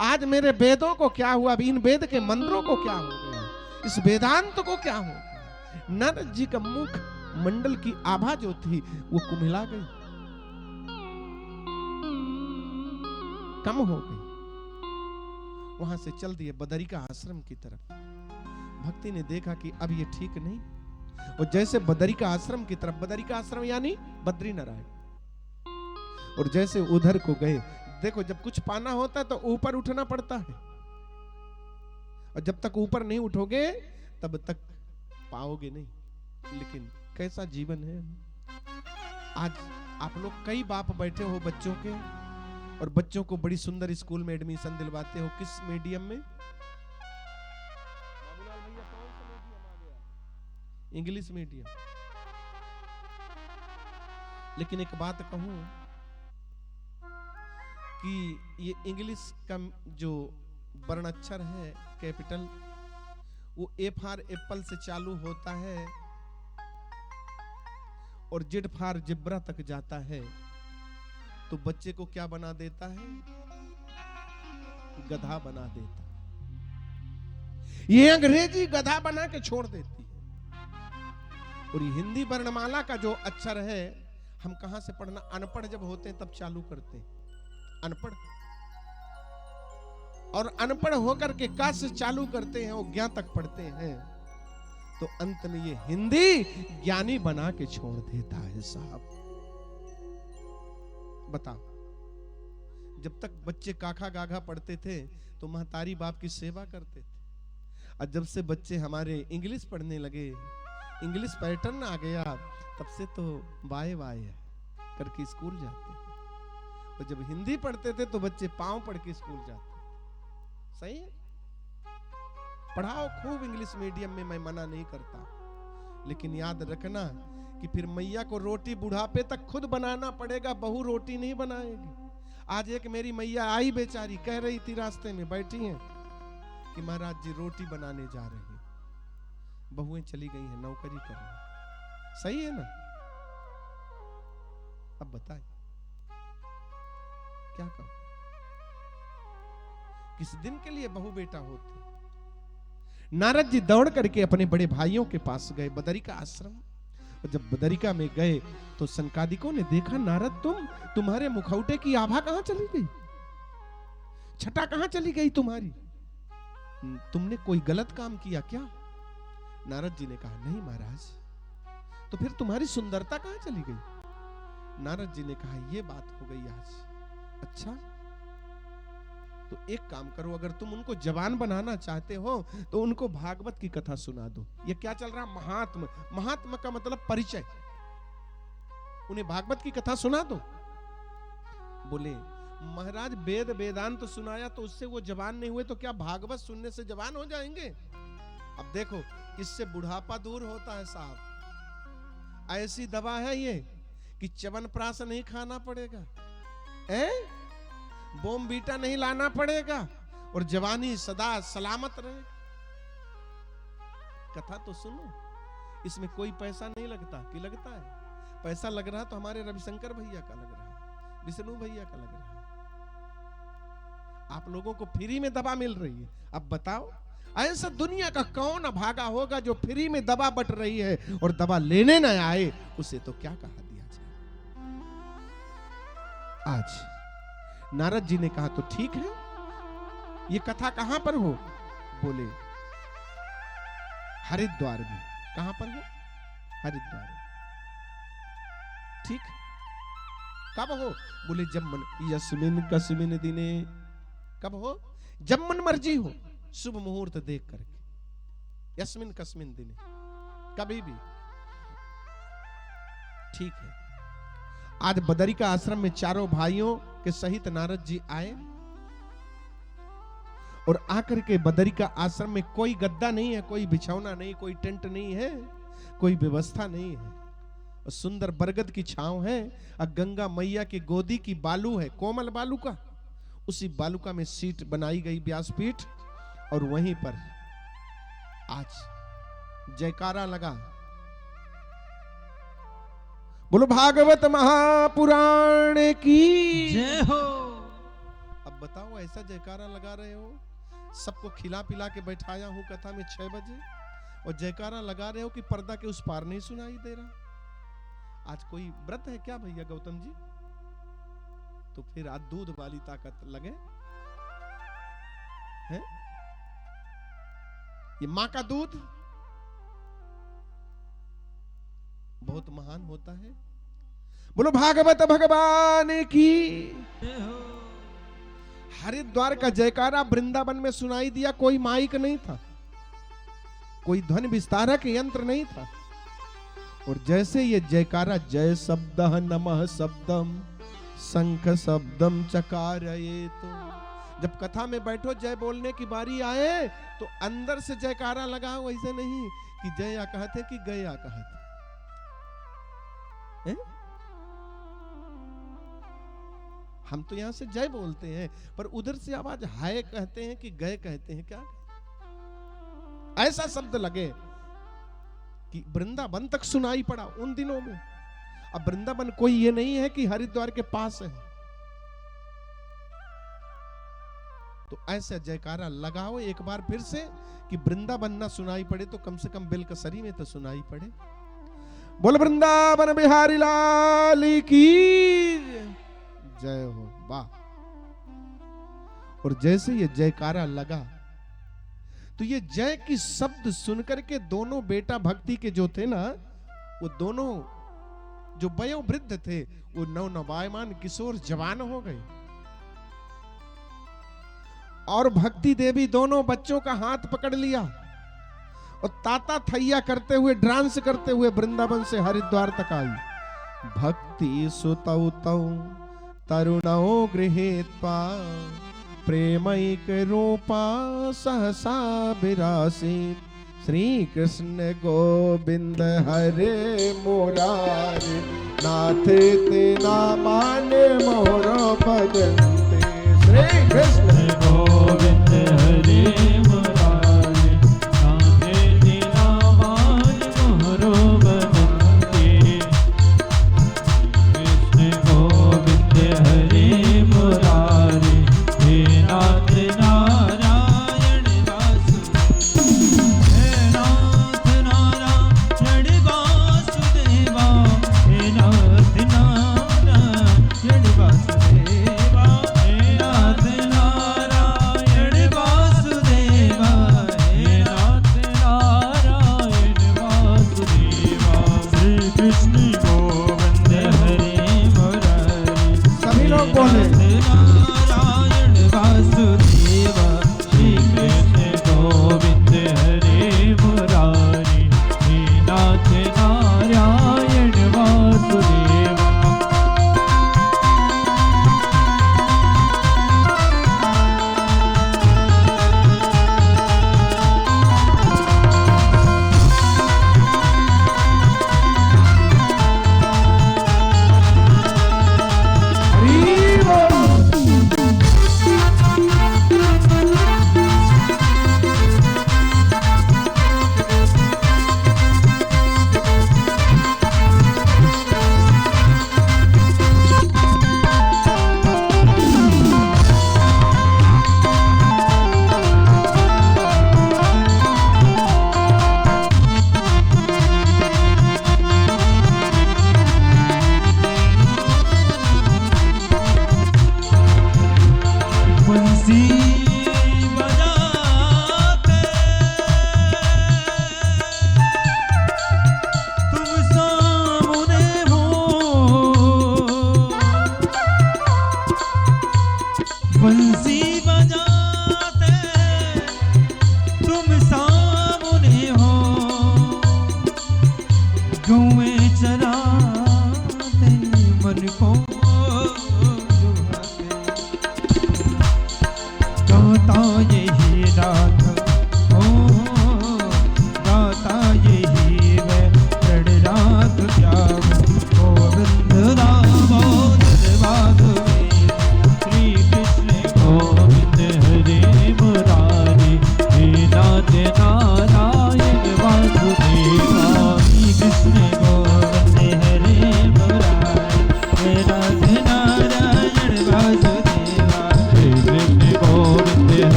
आज मेरे वेदों को क्या हुआ, इन वेद के मंत्रों को क्या हो गया, इस वेदांत को क्या हो गया। नारद जी का मुख मंडल की आभा जो थी वो कुम्हिला गई, कम हो गई। वहां से चल दिए बदरिका आश्रम की तरफ। भक्ति ने देखा कि अब ये ठीक नहीं, और जैसे बदरिका आश्रम की तरफ, बदरिका आश्रम यानी बद्री नारायण, और जैसे उधर को गए, देखो जब कुछ पाना होता है तो ऊपर उठना पड़ता है, और जब तक ऊपर नहीं उठोगे तब तक पाओगे नहीं। लेकिन कैसा जीवन है। आज आप लोग कई बाप बैठे हो बच्चों के, और बच्चों को बड़ी सुंदर स्कूल में एडमिशन दिलवाते हो। किस मीडियम में? बाबूलाल भैया कौन सा मीडियम आ गया? English medium. लेकिन एक बात कहूं कि ये इंग्लिश का जो वर्णाक्षर है कैपिटल, वो ए फॉर एप्पल से चालू होता है और जेड फॉर जिब्रा तक जाता है। तो बच्चे को क्या बना देता है? गधा बना देता है। ये अंग्रेजी गधा बना के छोड़ देती है। और ये हिंदी वर्णमाला का जो अक्षर है, हम कहां से पढ़ना? अनपढ़ जब होते हैं तब चालू करते हैं, अनपढ़। और अनपढ़ होकर के का से चालू करते हैं, वो ज्ञा तक पढ़ते हैं, तो अंत में ये हिंदी ज्ञानी बना के छोड़ देता है साहब। बताओ, जब तक बच्चे काखा गाघा पढ़ते थे तो महतारी बाप की सेवा करते थे, और जब से बच्चे हमारे इंग्लिश पढ़ने लगे, इंग्लिश पैटर्न आ गया, तब से तो बाय बाय करके स्कूल जाते हैं। और जब हिंदी पढ़ते थे तो बच्चे पांव पढ़ के स्कूल जाते। सही है, पढ़ाओ खूब इंग्लिश मीडियम में, मैं मना नहीं करता, लेकिन याद रखना कि फिर मैया को रोटी बुढ़ापे तक खुद बनाना पड़ेगा, बहू रोटी नहीं बनाएगी। आज एक मेरी मैया आई बेचारी, कह रही थी रास्ते में बैठी हैं कि महाराज जी रोटी बनाने जा रही हैं, बहुएं चली गई हैं नौकरी करने। सही है ना? अब बताएं क्या कहूं? किस दिन के लिए बहू बेटा होते? नारद जी दौड़ करके अपने बड़े भाइयों के पास गए, बदरिका आश्रम। और जब बदरिका में गए तो संकादिकों ने देखा, नारद तुम्हारे मुखौटे की आभा कहां चली गई, छटा कहां चली गई तुम्हारी, तुमने कोई गलत काम किया क्या? नारद जी ने कहा, नहीं महाराज। तो फिर तुम्हारी सुंदरता कहां चली गई? नारद जी ने कहा, यह बात हो गई आज। अच्छा, तो एक काम करो, अगर तुम उनको जवान बनाना चाहते हो तो उनको भागवत की कथा सुना दो। ये क्या चल रहा, महात्मा, महात्मा का मतलब परिचय, उन्हें भागवत की कथा सुना दो। बोले महाराज वेद वेदांत सुनाया तो उससे वो जवान नहीं हुए, तो क्या भागवत सुनने से जवान हो जाएंगे? अब देखो इससे बुढ़ापा दूर होता है साहब। ऐसी दवा है ये कि च्यवनप्राश नहीं खाना पड़ेगा, बोमबीटा नहीं लाना पड़ेगा और जवानी सदा सलामत रहे। कथा तो सुनो, इसमें कोई पैसा नहीं लगता कि लगता है? पैसा लग रहा तो हमारे रविशंकर भैया का लग रहा है, विष्णु भैया का लग रहा है। आप लोगों को फ्री में दवा मिल रही है। अब बताओ ऐसा दुनिया का कौन अभागा होगा जो फ्री में दवा बट रही है और दवा लेने न आए, उसे तो क्या कहा दिया जाए। आज नारद जी ने कहा तो ठीक है, ये कथा कहां पर हो? बोले हरिद्वार में। कहां पर हो? हरिद्वार में। ठीक, कब हो? बोले जब मन, यस्मिन कस्मिन दिने। कब हो? जब मन मर्जी हो, शुभ मुहूर्त देख करके, यस्मिन कस्मिन दिने, कभी भी। ठीक है। आज बदरिका आश्रम में चारों भाइयों के सहित नारद जी आए और आकर के बदरिका आश्रम में कोई गद्दा नहीं है, कोई बिछौना नहीं, कोई टेंट नहीं है, कोई व्यवस्था नहीं है, और सुंदर बरगद की छांव है, और गंगा मैया की गोदी की बालू है, कोमल बालू का, उसी बालूका में सीट बनाई गई, व्यासपीठ, और वहीं पर आज जयकारा लगा। बोलो भागवत महापुराण की जय हो। अब बताओ ऐसा जयकारा लगा रहे हो, सबको खिला पिला के बैठाया हूं कथा में 6 बजे, और जयकारा लगा रहे हो कि पर्दा के उस पार नहीं सुनाई दे रहा। आज कोई व्रत है क्या भैया गौतम जी? तो फिर आज दूध वाली ताकत लगे हैं? ये मां का दूध बहुत महान होता है। बोलो भागवत भगवान की। हरिद्वार का जयकारा वृंदावन में सुनाई दिया, कोई माइक नहीं था, कोई ध्वनि विस्तारक यंत्र नहीं था, और जैसे ये जयकारा जय शब्द नमः शब्दम शंख शब्दम चकारये, तो जब कथा में बैठो जय बोलने की बारी आए तो अंदर से जयकारा लगा, वैसे नहीं कि जय या कहते कि गया कहते। हम तो यहां से जय बोलते हैं, पर उधर से आवाज हाय कहते हैं कि गए कहते हैं, क्या ऐसा शब्द लगे कि वृंदावन तक सुनाई पड़ा उन दिनों में। अब वृंदावन कोई ये नहीं है कि हरिद्वार के पास है, तो ऐसा जयकारा लगाओ एक बार फिर से कि वृंदावन ना सुनाई पड़े तो कम से कम बेलकसरी में तो सुनाई पड़े। बोल वृंदावन बिहारी लाल की जय हो। वाह। और जैसे ये जयकारा लगा तो ये जय की शब्द सुनकर के दोनों बेटा भक्ति के जो थे ना, वो दोनों जो वयोवृद्ध थे वो नवनवायमान किशोर जवान हो गए, और भक्ति देवी दोनों बच्चों का हाथ पकड़ लिया और ताता थैया करते हुए, डांस करते हुए वृंदावन से हरिद्वार तक आई। भक्ति सुतौ तौ तरुणौ गृहीत्वा प्रेमैक रूपा सहसा विरासीत्। श्री कृष्ण गोविंद हरे मुरारे नाथ ते नामाने मोर भजन्ते। श्री कृष्ण गोविंद हरे मुरारे नाथ ते नामाने मोर भजन्ते। कृष्ण गोविंद हरे मुरारे हे नाथ नारायण वासुदेव। हे नाथ नारायण वासुदेवा। हे नाथ नारायण वासुदेवा। हे नाथ नारायण वासुदेवा।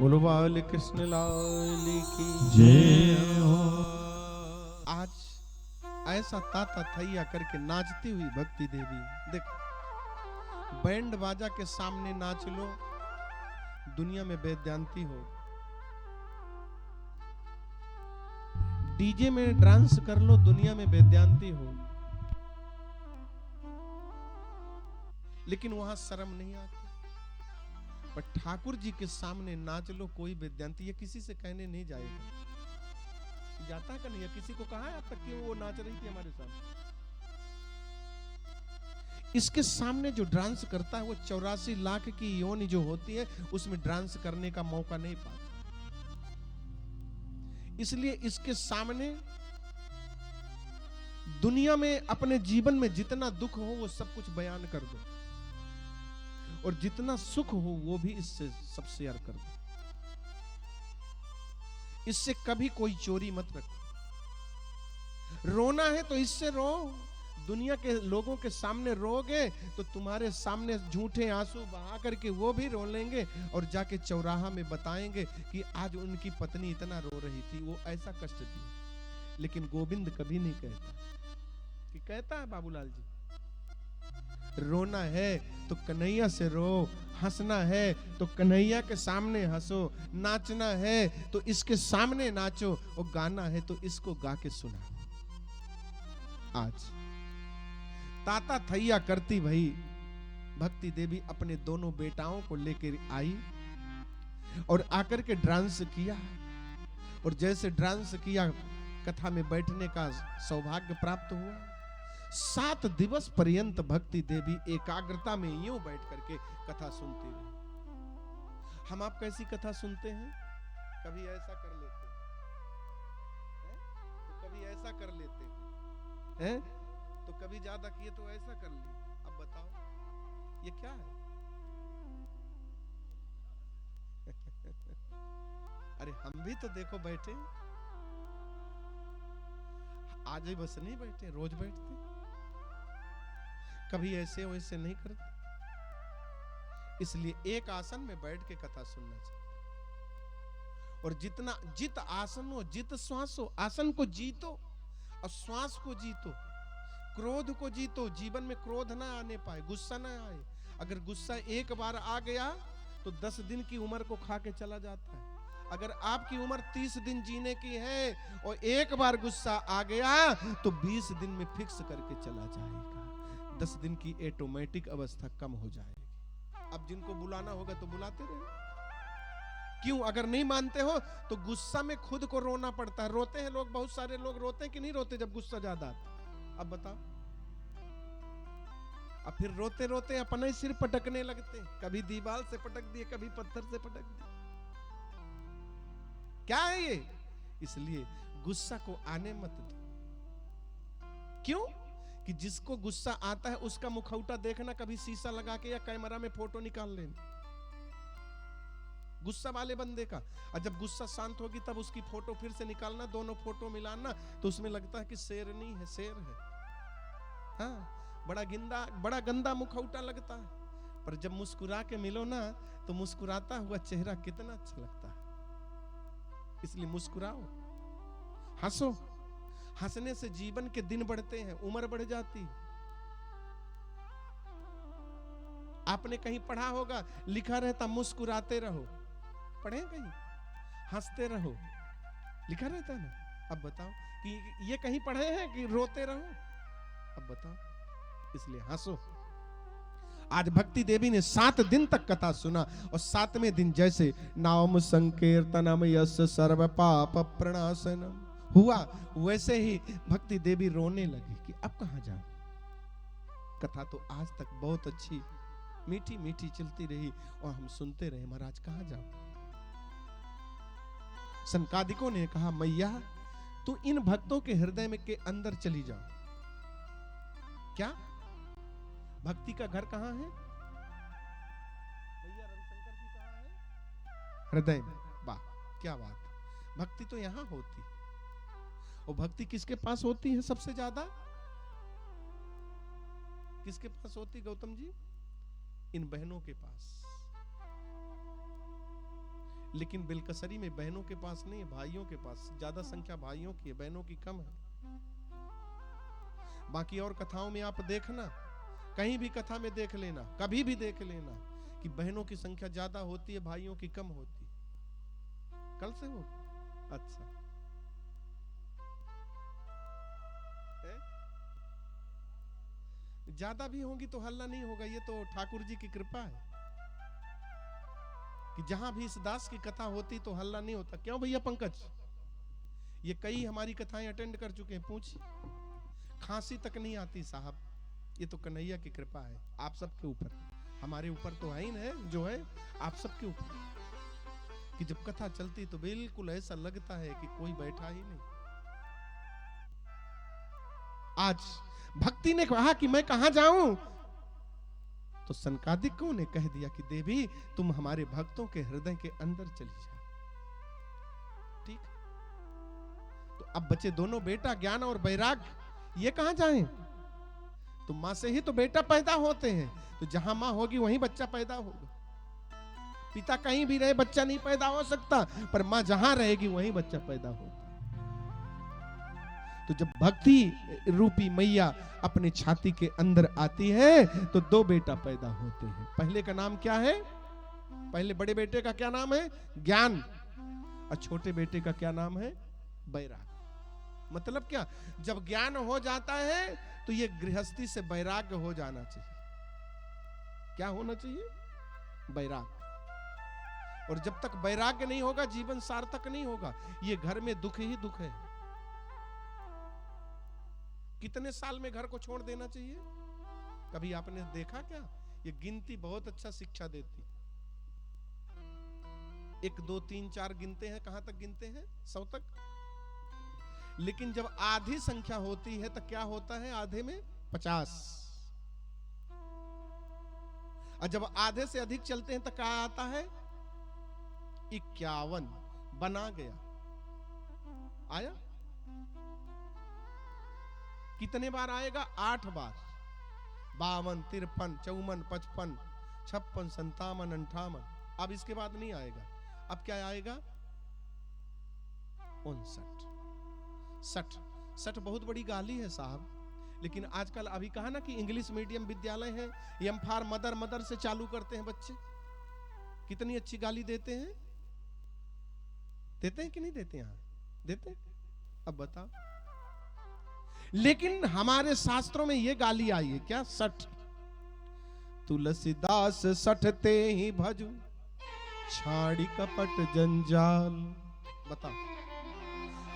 बोलो बाल कृष्ण लाल की जय हो। आज ऐसा ताता थैया करके नाचती हुई भक्ति देवी, देखो बैंड बाजा के सामने नाच लो, दुनिया में वेदांती हो। डीजे में डांस कर लो, दुनिया में वेदांती हो। लेकिन वहां शर्म नहीं आती। पर ठाकुर जी के सामने नाच लो, कोई वेदांती ये किसी से कहने नहीं जाएगा। जाता का नहीं है, किसी को कहा है अब तक कि वो नाच रही थी हमारे सामने? इसके सामने जो डांस करता है वो 84 लाख की योनि जो होती है उसमें डांस करने का मौका नहीं पाता। इसलिए इसके सामने दुनिया में अपने जीवन में जितना दुख हो वो सब कुछ बयान कर दो, और जितना सुख हो वो भी इससे सब शेयर कर दो। इससे कभी कोई चोरी मत रखो। रोना है तो इससे रो, दुनिया के लोगों के सामने रोगे तो तुम्हारे सामने झूठे आंसू बहा करके वो भी रो लेंगे, और जाके चौराहा में बताएंगे कि आज उनकी पत्नी इतना रो रही थी, वो ऐसा कष्ट दी। लेकिन गोविंद कभी नहीं कहता, कि कहता है बाबूलाल जी, रोना है तो कन्हैया से रो, हंसना है तो कन्हैया के सामने हंसो, नाचना है तो इसके सामने नाचो, और गाना है तो इसको गा के सुना। आज ताता थैया करती भाई भक्ति देवी अपने दोनों बेटाओं को लेकर आई और आकर के डांस किया, और जैसे डांस किया कथा में बैठने का सौभाग्य प्राप्त हुआ। 7 दिवस पर्यंत भक्ति देवी एकाग्रता में यूं बैठ करके कथा सुनती रही। हम आप कैसी कथा सुनते हैं? कभी ऐसा कर लेते हैं, तो कभी ऐसा कर लेते हैं, तो कभी ज्यादा किए तो ऐसा कर लिए। अब बताओ ये क्या है? अरे हम भी तो देखो बैठे, आज ही बस नहीं बैठे, रोज बैठते। कभी ऐसे वैसे नहीं करते। इसलिए एक आसन में बैठ के कथा सुनना चाहिए। और जितना जित आसन हो, जित श्वास हो, आसन को जीतो और श्वास को जीतो, क्रोध को जीतो। जीवन में क्रोध ना आने पाए, गुस्सा ना आए। अगर गुस्सा एक बार आ गया तो 10 दिन की उम्र को खा के चला जाता है। अगर आपकी उम्र 30 दिन जीने की है और एक बार गुस्सा आ गया तो 20 दिन में फिक्स करके चला जाएगा। 10 दिन की ऑटोमेटिक अवस्था कम हो जाएगी। अब जिनको बुलाना होगा तो बुलाते रहे। क्यों? अगर नहीं मानते हो तो गुस्सा में खुद को रोना पड़ता है। रोते हैं लोग, बहुत सारे लोग रोते हैं कि नहीं रोते जब गुस्सा ज्यादा आता? अब बताओ। अब फिर रोते रोते अपना ही सिर पटकने लगते हैं। कभी दीवार से पटक दिए, कभी पत्थर से पटक दिए। क्या है ये? इसलिए गुस्सा को आने मत दो। क्यों? कि जिसको गुस्सा आता है उसका मुखौटा देखना, कभी शीशा लगा के या कैमरा में फोटो निकाल लेना गुस्सा वाले बंदे का। और जब गुस्सा शांत होगी तब उसकी फोटो फिर से निकालना, दोनों फोटो मिलाना, तो उसमें लगता है कि शेरनी है, शेर है। हाँ, बड़ा गंदा मुखौटा लगता है। पर जब मुस्कुरा के मिलो ना तो मुस्कुराता हुआ चेहरा कितना अच्छा लगता है। इसलिए मुस्कुराओ, हंसो। हंसने से जीवन के दिन बढ़ते हैं, उम्र बढ़ जाती। आपने कहीं पढ़ा होगा, लिखा रहता मुस्कुराते रहो। पढ़े कहीं? हंसते रहो, लिखा रहता है ना। अब बताओ कि ये कहीं पढ़े हैं कि रोते रहो? अब बताओ। इसलिए हंसो। आज भक्ति देवी ने 7 दिन तक कथा सुना, और 7वें दिन जैसे नाम संकीर्तनम यस सर्व पाप प्रणाशनम हुआ, वैसे ही भक्ति देवी रोने लगी कि अब कहां जाऊं। कथा तो आज तक बहुत अच्छी मीठी मीठी चलती रही और हम सुनते रहे, महाराज कहां जाऊं। सनकादिकों ने कहा, मैया तू इन भक्तों के हृदय में के अंदर चली जाओ। क्या भक्ति का घर कहां है? भैया रविशंकर जी कहां है? हृदय में। वाह क्या बात। भक्ति तो यहां होती, और भक्ति किसके पास होती है सबसे ज्यादा? किसके पास होती गौतम जी? इन बहनों के पास। लेकिन बिलकसरी में बहनों के पास नहीं है, भाइयों के पास ज्यादा संख्या भाइयों की है, बहनों की कम है। बाकी और कथाओं में आप देखना, कहीं भी कथा में देख लेना, कभी भी देख लेना कि बहनों की संख्या ज्यादा होती है, भाइयों की कम होती है। कल से हो? अच्छा, ज्यादा भी होंगी तो हल्ला नहीं होगा। ये तो ठाकुर जी की कृपा है कि जहां भी इस दास की कथा होती तो हल्ला नहीं होता। क्यों भैया पंकज? ये कई हमारी कथाएं अटेंड कर चुके हैं, पूछ, खांसी तक नहीं आती साहब। ये तो कन्हैया की कृपा है आप सबके ऊपर, हमारे ऊपर तो है ही ना, जो है आप सबके ऊपर। कि जब कथा चलती तो बिल्कुल ऐसा लगता है कि कोई बैठा ही नहीं। आज भक्ति ने कहा कि मैं कहां जाऊं, तो सनकादिकों ने कह दिया कि देवी तुम हमारे भक्तों के हृदय के अंदर चली जाओ। ठीक, तो अब बचे दोनों बेटा, ज्ञान और वैराग्य। ये कहां जाएं? तो मां से ही तो बेटा पैदा होते हैं, तो जहां मां होगी वहीं बच्चा पैदा होगा। पिता कहीं भी रहे बच्चा नहीं पैदा हो सकता, पर मां जहां रहेगी वहीं बच्चा पैदा होगा। तो जब भक्ति रूपी मैया अपने छाती के अंदर आती है तो दो बेटा पैदा होते हैं। पहले का नाम क्या है? पहले बड़े बेटे का क्या नाम है? ज्ञान। और छोटे बेटे का क्या नाम है? वैराग्य। मतलब क्या? जब ज्ञान हो जाता है तो ये गृहस्थी से वैराग्य हो जाना चाहिए। क्या होना चाहिए? वैराग्य। और जब तक वैराग्य नहीं होगा जीवन सार्थक नहीं होगा। ये घर में दुख ही दुख है। कितने साल में घर को छोड़ देना चाहिए? कभी आपने देखा क्या? ये गिनती बहुत अच्छा शिक्षा देती। 1 2 3 4 गिनते हैं, कहां तक गिनते हैं? 100 तक। लेकिन जब आधी संख्या होती है तो क्या होता है? आधे में 50। और जब आधे से अधिक चलते हैं तो क्या आता है? 51 बना गया। आया? कितने बार आएगा? 8 बार। 52 53 54 55 56 57 58। अब इसके बाद नहीं आएगा। अब क्या आएगा? 59 60। 60 बहुत बड़ी गाली है साहब। लेकिन आजकल अभी कहा ना कि इंग्लिश मीडियम विद्यालय है, एम फॉर मदर, मदर से चालू करते हैं बच्चे। कितनी अच्छी गाली देते हैं। देते हैं कि नहीं देते? यहां देते। अब बताओ। लेकिन हमारे शास्त्रों में यह गाली आई है क्या? 60। तुलसीदास 60 ते ही भजू, छाड़ी कपट जंजाल। बताओ,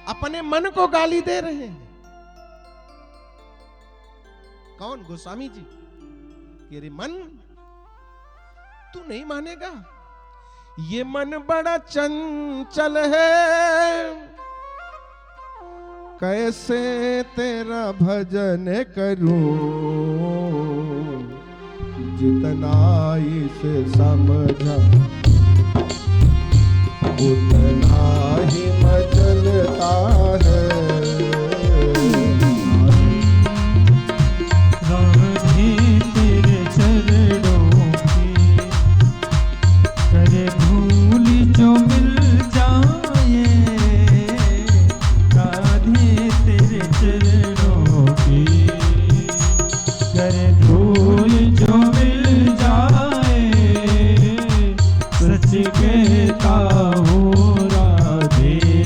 अपने मन को गाली दे रहे हैं। कौन? गोस्वामी जी। कि रे मन, तू नहीं मानेगा, ये मन बड़ा चंचल है, कैसे तेरा भजन करूं, जितना इसे समझा उतना ही मचलता है। राधे तेरे चरणों की करे भूल जो मिल जाए, राधे तेरे चरणों की करे भूल जो मिल जाए, सच कहता हूँ राधे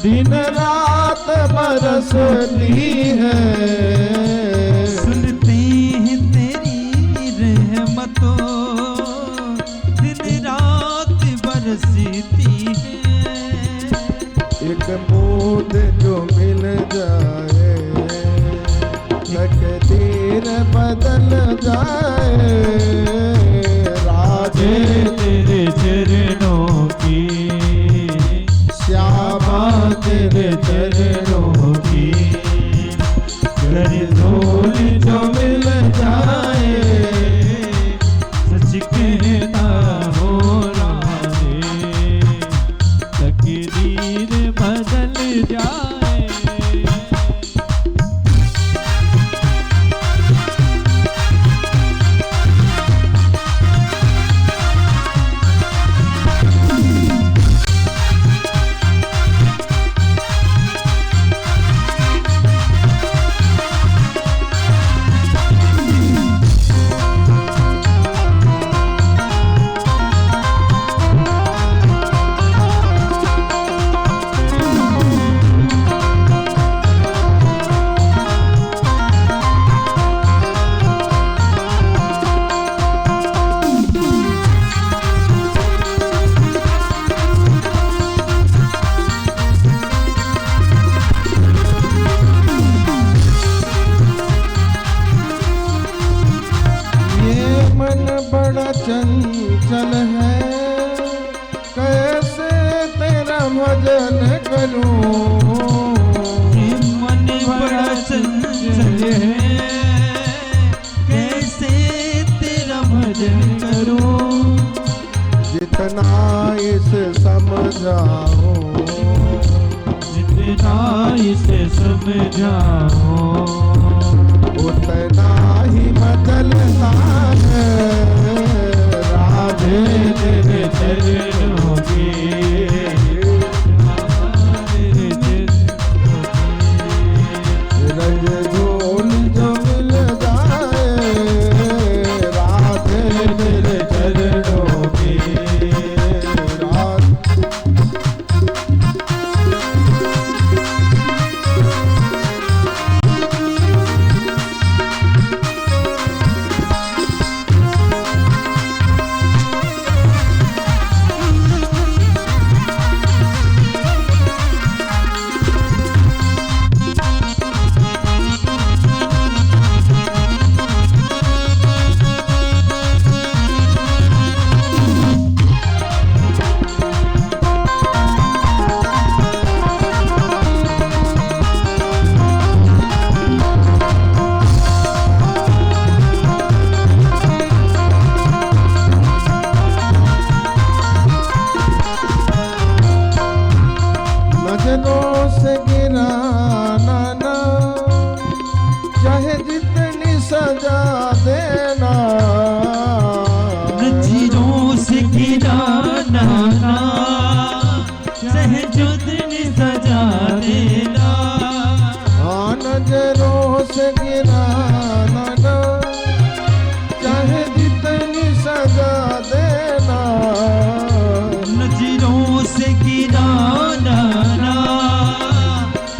दिन रात बरसती है। सुनते हैं तेरी रहमतों, दिन रात बरसती है। एक बूंद जो मिल जाए तकदीर बदल जाए। राधे तेरे चरणों की, श्यामा तेरे चरणों की, कर धूल जो मिल जाए। सच कहता हो राधे, तकदीर बदल जाए। चंचल है कैसे तेरा भजन करूं। मन बड़ा चंचल है, कैसे तेरा भजन करूं। जितना इसे समझाओ, जितना इसे समझाओ, उतना ही बदलता है। राधे तेरे चरणों की, रंग झोल जो मिल जाए। राधे तेरे चरणों की, नजरों से गिराना ना, चाहे जितनी सजा देना। नजरों से गिराना ना, चाहे जितनी सजा देना। हाँ नजरों से गिराना ना, चाहे जितनी सजा देना। नजरों से गिराना ना,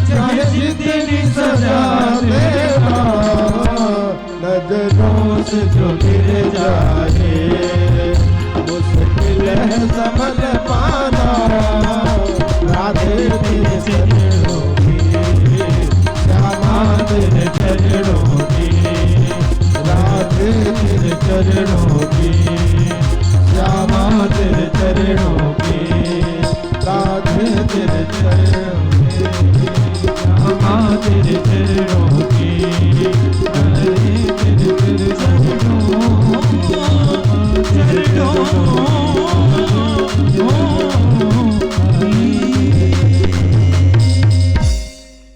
चाहे जितनी सजा देना। नजरों से जो गिर जाए मुश्किल है संभल पाना। राधे तेरे चरणों की, श्यामा तेरे चरणों की, राधे तेरे चरणों की, श्यामा तेरे चरणों की, राधे तेरे चरणों की, श्यामा तेरे चरणों की, राधे तेरे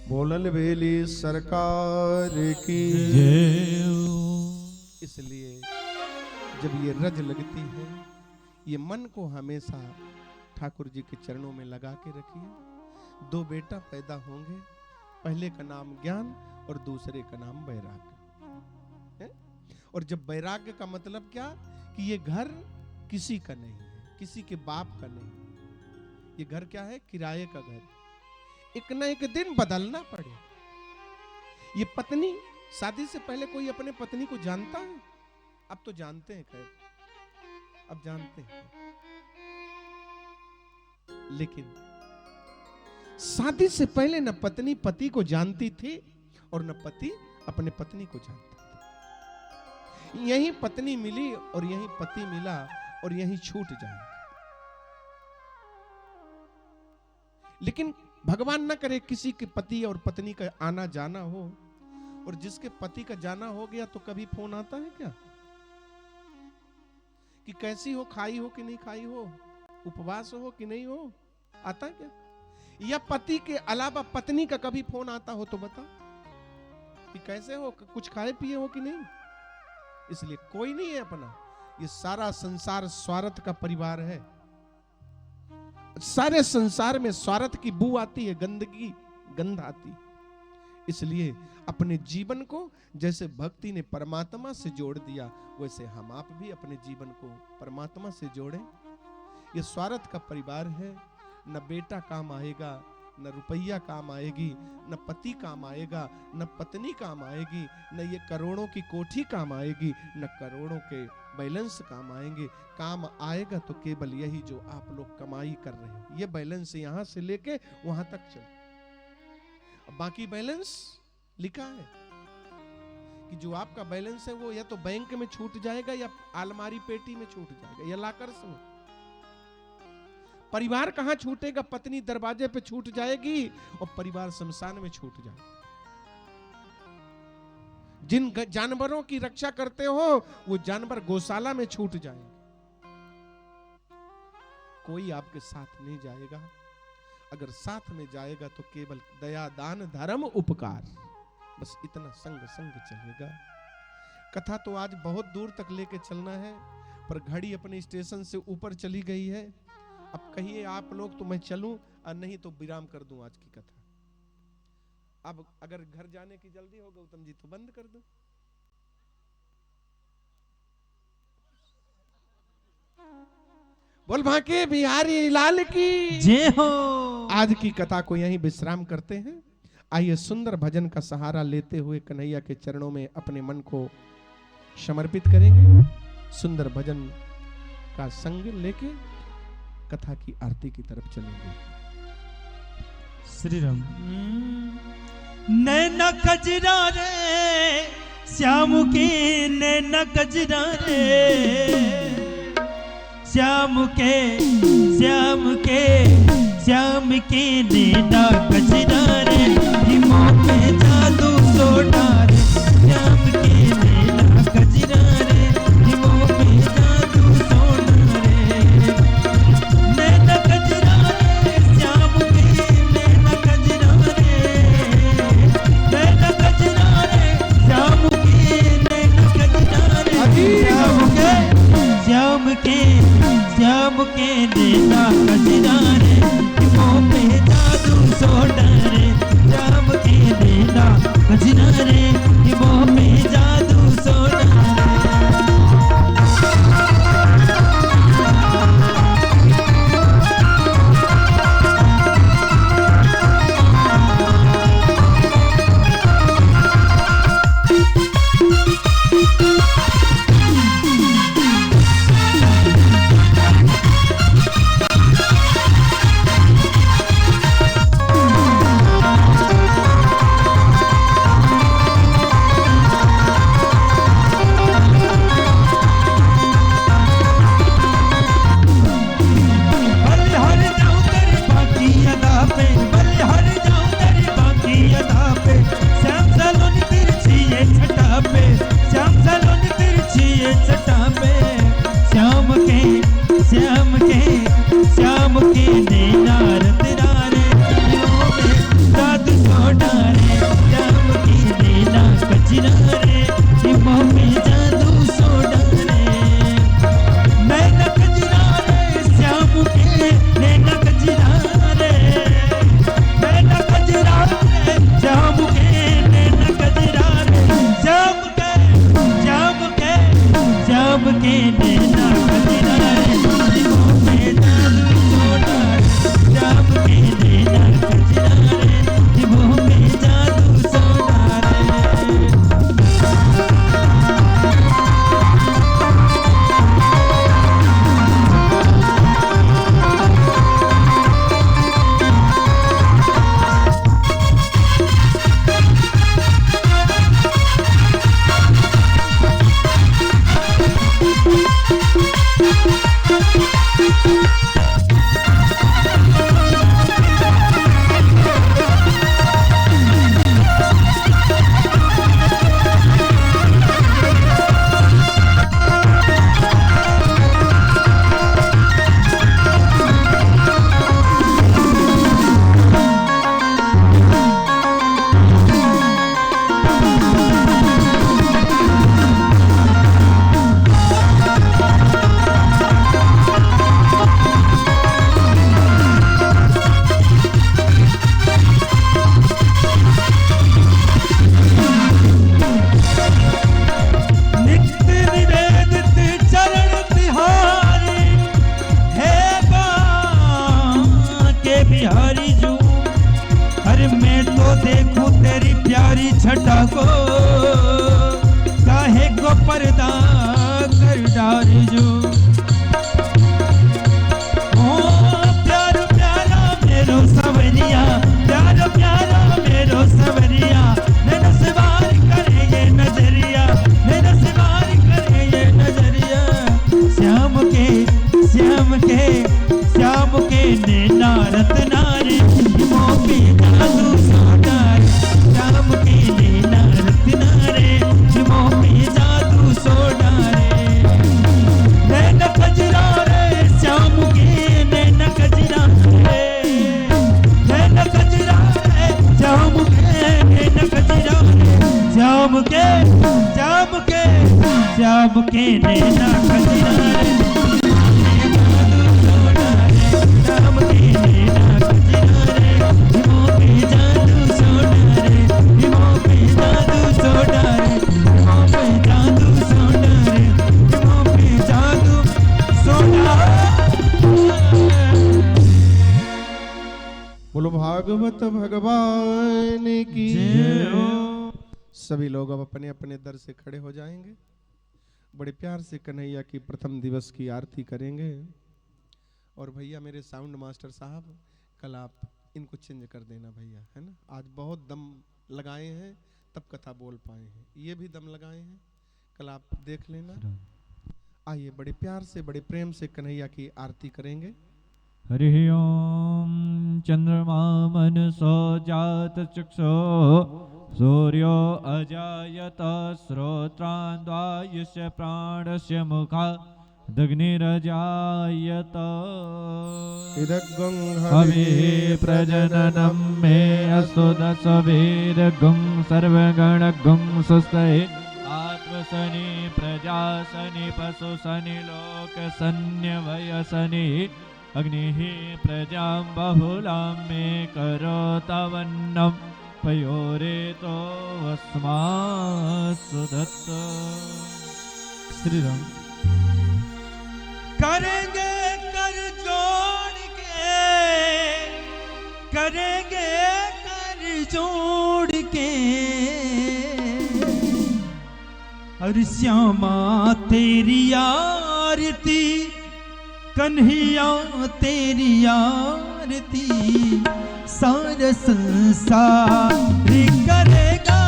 बोलल बेली सरकार की। इसलिए जब ये रज लगती है, ये मन को हमेशा ठाकुर जी के चरणों में लगा के रखिए। 2 बेटा पैदा होंगे, पहले का नाम ज्ञान और दूसरे का नाम वैराग्य। और जब वैराग्य का मतलब क्या, कि ये घर किसी का नहीं है, किसी के बाप का नहीं। ये घर क्या है, किराए का घर। एक ना एक दिन बदलना पड़े। ये पत्नी, शादी से पहले कोई अपने पत्नी को जानता है? अब तो जानते हैं, खैर अब जानते हैं, लेकिन शादी से पहले न पत्नी पति को जानती थी और न पति अपने पत्नी को जानता था। यही पत्नी मिली और यही पति मिला और यही छूट जाएंगे। लेकिन भगवान न करे किसी के पति और पत्नी का आना जाना हो, और जिसके पति का जाना हो गया तो कभी फोन आता है क्या कि कैसी हो, खाई हो कि नहीं खाई हो, उपवास हो कि नहीं हो, आता है क्या? या पति के अलावा पत्नी का कभी फोन आता हो तो बता कि कैसे हो, कुछ खाए पिए हो कि नहीं? इसलिए कोई नहीं है अपना, ये सारा संसार स्वार्थ का परिवार है। सारे संसार में स्वार्थ की बू आती है, गंदगी, गंध आती। इसलिए अपने जीवन को जैसे भक्ति ने परमात्मा से जोड़ दिया, वैसे हम आप भी अपने जीवन को परमात्मा से जोड़ें। ये स्वार्थ का परिवार है। न बेटा काम आएगा, न रुपया काम आएगी, न पति काम आएगा, न पत्नी काम आएगी, न ये करोड़ों की कोठी काम आएगी, न करोड़ों के बैलेंस काम आएंगे। काम आएगा तो केवल यही जो आप लोग कमाई कर रहे हो, ये बैलेंस यहां से लेके वहां तक चल। बाकी बैलेंस लिखा है कि जो आपका बैलेंस है वो या तो बैंक में छूट जाएगा, या अलमारी पेटी में छूट जाएगा, या लाकर्स में। परिवार कहां छूटेगा? पत्नी दरवाजे पे छूट जाएगी और परिवार शमशान में छूट जाएगा। जिन जानवरों की रक्षा करते हो वो जानवर गौशाला में छूट जाएंगे। कोई आपके साथ नहीं जाएगा। अगर साथ में जाएगा तो केवल दया, दान, धर्म, उपकार, बस इतना संग संग चलेगा। कथा तो आज बहुत दूर तक लेके चलना है, पर घड़ी अपने स्टेशन से ऊपर चली गई है। अब कहिए आप लोग तो मैं चलूं, और नहीं तो विराम कर दूं आज की कथा। अब अगर घर जाने की जल्दी हो गौतम जी तो बंद कर दो। बोल भाके बिहारी लाल की जय हो। आज की कथा को यहीं विश्राम करते हैं। आइए सुंदर भजन का सहारा लेते हुए कन्हैया के चरणों में अपने मन को समर्पित करेंगे। सुंदर भजन का संग लेके कथा की आरती की तरफ चलेंगे। श्री राम। नैना कजरा रे श्याम के, नैना कजरा रे श्याम के, श्याम के, श्याम के नैना कजरा रे, हिमों पे जादू सोना रे, श्याम के नैना कजरा रे, हिमों पे जादू सोना रे। नैना कजरा रे श्याम के, नैना कजरा रे, नैना कजरा रे श्याम के, नैना कजरा रे, श्याम के, श्याम के नैना कजरा रे, हिमों पे जादू सोना और मैं तो देखूं तेरी प्यारी छटा को, काहे को पर्दा कर डारी जो। ओ प्यार प्यारा मेरो सवरिया, प्यार प्यारा मेरो सवरिया, मेरे से वार करेंगे नजरिया, मेरे से वार करेंगे नजरिया। श्याम के श्याम के श्याम के नैना रत्नारे, मोपी जादू सोनारे, श्याम के नैना रत्नारे, मोपी जादू सोनारे। नैना कजरा रे श्याम के नैना कजरा रे, नैना कजरा रे श्याम के नैना कजरा रे, श्याम के श्याम के श्याम के नैना कजरा रे, श्याम के नैना कजरा रे, मोपी जादू सोनारे, मोपी जादू सोनारे, मोपी जादू सोनारे, मोपी जादू सोनारे। बोलो भागवत भगवान की जय हो। सभी लोग अब अपने अपने दर से खड़े हो जाएंगे। बड़े प्यार से कन्हैया की प्रथम दिवस की आरती करेंगे। और भैया मेरे साउंड मास्टर साहब, कल आप इनको चेंज कर देना भैया, है ना। आज बहुत दम लगाए हैं तब कथा बोल पाए हैं, ये भी दम लगाए हैं, कल आप देख लेना। आइए बड़े प्यार से बड़े प्रेम से कन्हैया की आरती करेंगे। हरि ओम। चंद्रमा मनसो जात चक्षो, सूर्यो अजायत श्रोत्रान्वायुष्य प्राणस्य मुखा दग्निरजायत। इदग्गं हविः प्रजननं मे अस्तु दशवीरगुं सर्वगणगुं सुस्तये। आत्मसनि प्रजासनि पशुसनि लोकसन्यवयसनि, अग्निः प्रजां बहुलां मे करोतवन्नं, पयोरेतो वस्मासु दत्त। श्री राम। करेंगे कर जोड़ के, करेंगे कर जोड़ के, और श्यामा तेरी आरती, कन्हैया तेरी आरती, सारा संसार करेगा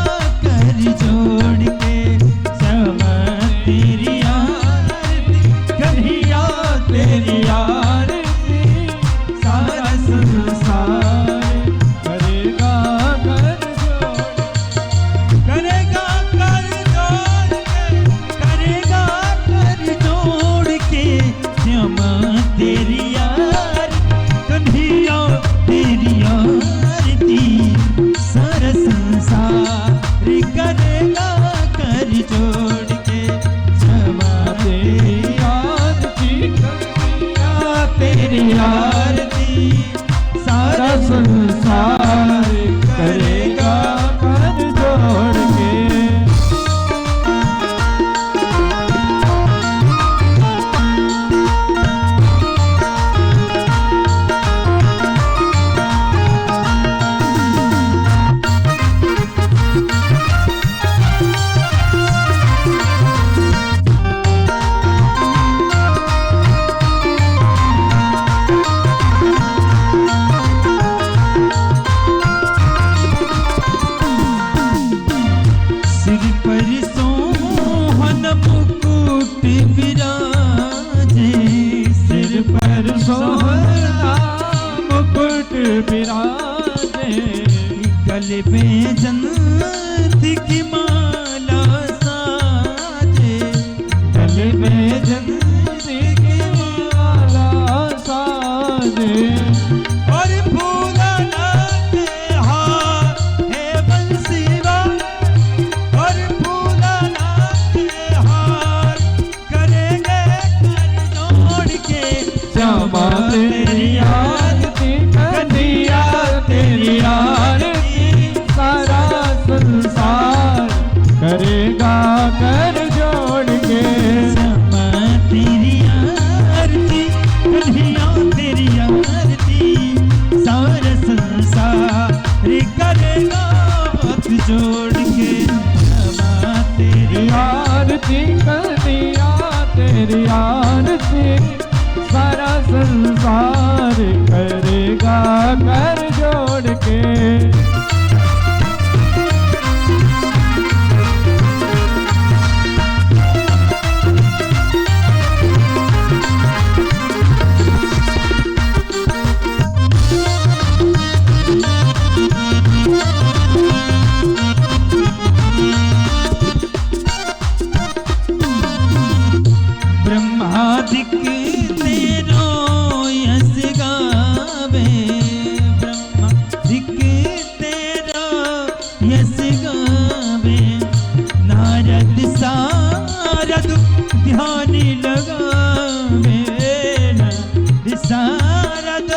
कर जोड़ के। श्यामा तेरी आरती, कन्हैया तेरी आरती, सारा संसार करेगा कर जोड़, करेगा कर जोड़ के, करेगा कर जोड़ के। श्यामा तेरी आरती, कन्हैया तेरी आरती, सारा संसार करेगा कर जोड़ के। श्यामा तेरी आरती, कन्हैया तेरी आरती, सारा संसार करेगा कर जोड़ के। सिर पर सोहन मुकुट विराजे, सिर पर सोहन मुकुट विराजे, गले में जन्नत की माला साजे, गले में जन्नत की माला साजे। और फूला नाते हार है बंसीवा, और फूला नाते हार करेंगे कर जोड़ के। श्यामा तेरी आरती, कन्हैया तेरी आरती, सारा संसार जोड़ के क्षमा तेरी आरती कन्हैया तेरी आरती सारा संसार करेगा कर जोड़ के। ब्रह्मादिक तेरो यश गावे, ब्रह्मादिक तेरो यश गावे, नारद सारद ध्यान लगावे, नारद सारद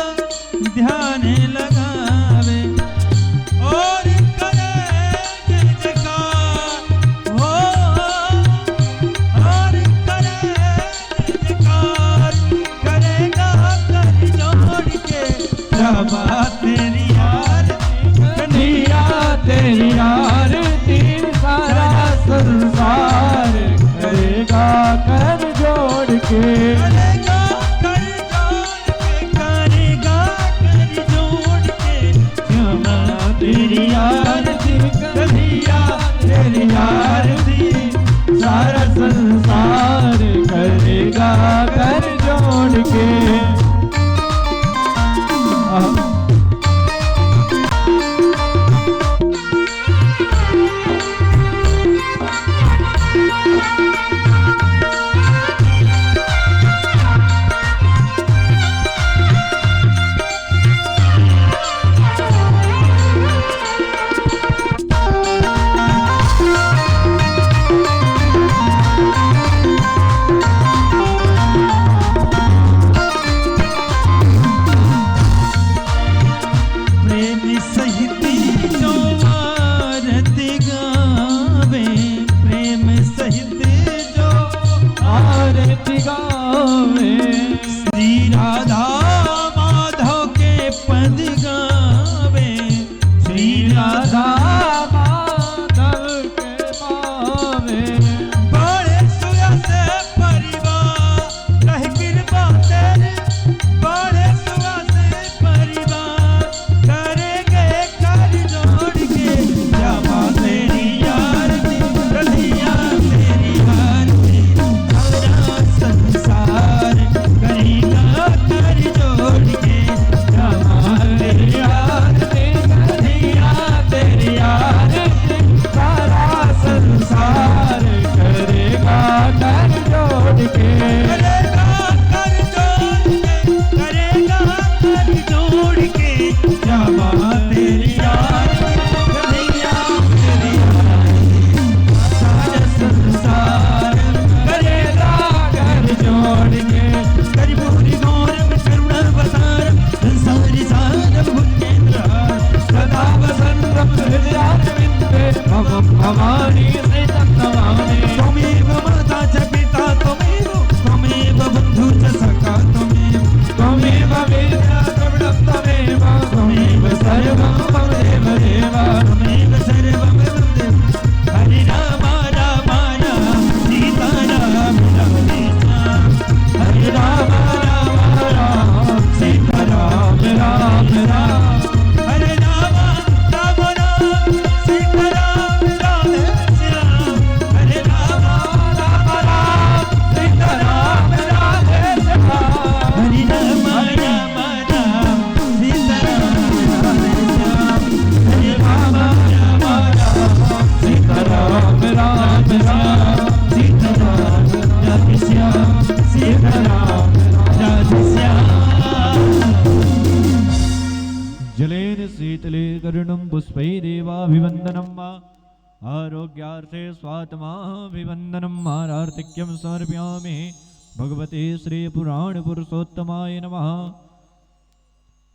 ध्यान लगावे, और करे जय जयकार हो, और करे करेगा कर जोड़ के क्षमा तेरी आरती कन्हैया तेरी आरती सारा संसार करेगा कर जोड़ के। करेगा कर जोड़ के क्षमा तेरी आरती कन्हैया तेरी आरती सारा संसार करेगा कर जोड़ के। प्रेम सहित जो आरती गावे, प्रेम सहित जो आरती गावे श्री राधा माधव के पद गावे, श्री राधा माधव के पावे। बड़े सुया से परिवार रह कृपा तेरी, बड़े सुया से परिवार करेंगे कर जोड़ के क्षमा तेरी आरती कन्हैया तेरी आरती सारा संसार करेगा कर जोड़ के क्षमा तेरी आरती कन्हैया तेरी आरती सारा संसार करेगा कर जोड़ के। करेगा कर जोड़ के क्षमा तेरी आरती कन्हैया तेरी आरती सारा संसार करेगा कर जोड़ के। करिबूरी गौरव करुणा अवतार संसारी साधव भुजगेंद्र सदा वसंतम हृदयारविंदे भवम भवानी सहितं नमामि। त्वमेव माता च पिता त्वमेव बन्धु च सखा त्वमेव वेदा द्रविणं त्वमेव त्वमेव सर्वं मम देव देव। त्वमेव सर्वं मम देव। हरे राम राम राम सीता राम राम राम, हरे राम राम राम सीता राम राम राम, हरे राम राम राम सीता राम राधे श्याम, हरे राम राम राम सीता राम राधे श्याम। हरे राम राम राम सीता राम राधे श्याम, हरे राम राम राम सीता राम राम राम सीता राम राधे श्याम, सीता राम राधे श्याम। जलेन शीतले करुणं पुष्पैरेवाभिवन्दनं वा आरोग्यार्थे स्वात्माभिवन्दनं मारार्तिक्यं समर्पयामि भगवते श्रीपुराणपुरुषोत्तमाय नमः।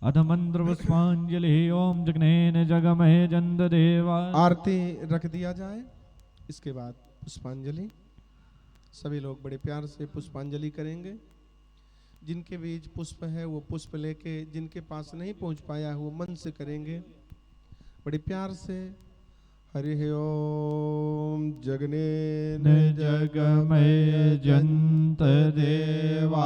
अथ मंत्रपुष्पांजलि ओम जगनेन जगमहे जन्ददेवा। आरती रख दिया जाए, इसके बाद पुष्पांजलि। सभी लोग बड़े प्यार से पुष्पांजलि करेंगे। जिनके बीच पुष्प है वो पुष्प लेके, जिनके पास नहीं पहुंच पाया वो मन से करेंगे। बड़े प्यार से हरि ओम जगने जगमय जंत देवास्तानि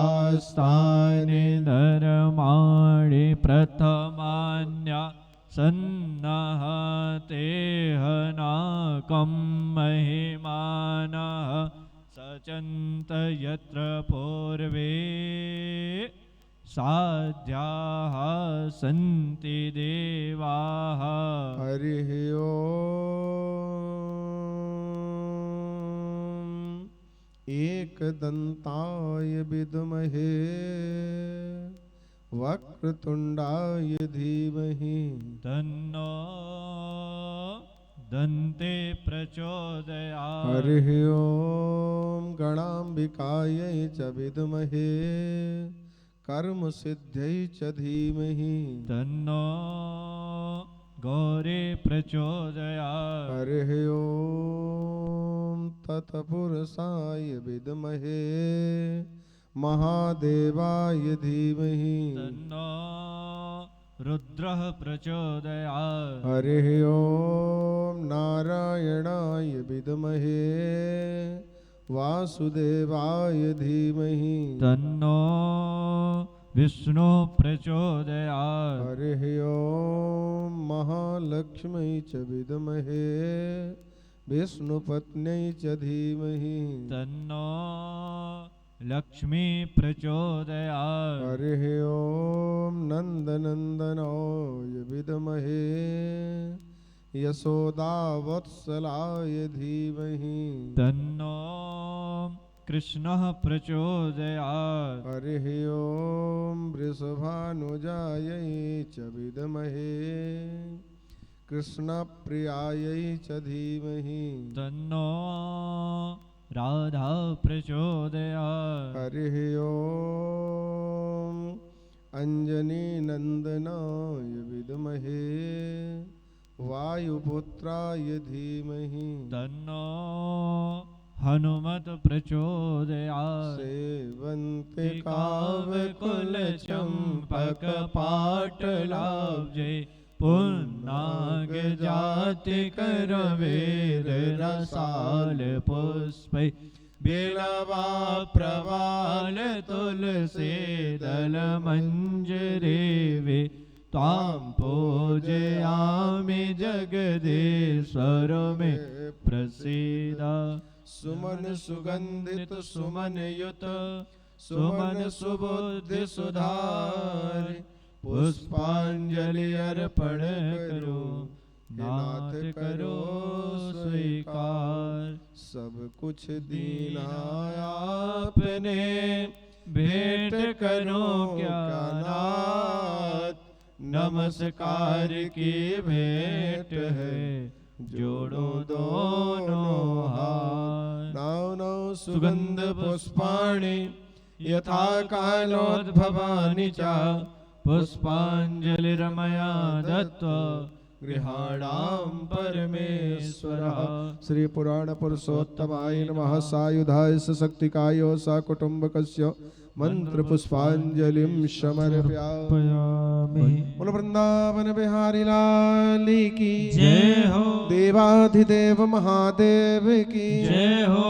धर्माणि प्रथमान्या सन्नः तेहनाकं महिमानः सचन्त यत्र पूर्वे साध्याः सन्ति देवाः। हरि ओम एकदन्ताय विद्महे वक्रतुण्डाय धीमहि तन्नो दन्ते प्रचोदयात्। हरि ओम गणाम्बिकायै च विद्महे कर्म सिद्ध्यै च धीमहि तन्नो गौरी प्रचोदयात्। हरि ओम तत्पुरुषाय विद्महे महादेवाय धीमहि तन्नो रुद्रः प्रचोदयात्। हरि ओम नारायणाय विद्महे वासुदेवाय धीमहि तन्नो विष्णु प्रचोदयात्। हरि ओम महालक्ष्मी च विद्महे विष्णुपत्न्यै च धीमहि तन्नो लक्ष्मी प्रचोदयात्। हरि ओम नंदनंदनाय विद्महे यशोदावत्सलाय धीमहि तन्नो कृष्णः प्रचोदयात्। हरि ओम वृषभानुजायै च विद्महे कृष्णप्रियायै च धीमहि तन्नो राधा प्रचोदयात्। हरि ओम अंजनी नंदनाय विद्महे वायुपुत्राय धीमहि तन्नो हनुमत प्रचोदयात्। सेवन्ते कावकुल चंपक पाटलाब्जे पुन्नाग जाति करवेद रसाल पुष्पै बिलवा प्रवाल तुलसी दल मंजरेवे तां पूजयामि जगदीश्वर मे प्रसीद। सुमन सुगंधित सुमन युत सुमन सुबुद्धि सुधार पुष्पांजलि अर्पण करो नाथ करो स्वीकार। सब कुछ दीना आपने भेंट करो क्या नाथ नमस्कार की भेंट है जोड़ो दोनों हाथ। नौ नौ सुगंध पुष्पाणि यथा कालोद्भवानि च पुष्पांजलिरमया दत्त्वा गृहाणां परमेश्वरः। श्री पुराण पुरुषोत्तमाय नमः। सायुधाय सशक्तिकाय सकुटुम्बकस्य मंत्र पुष्पांजलिं समर्पयामि। बोलो वृंदावन बिहारी लाल की जय हो। देवाधिदेव महादेव की जय हो।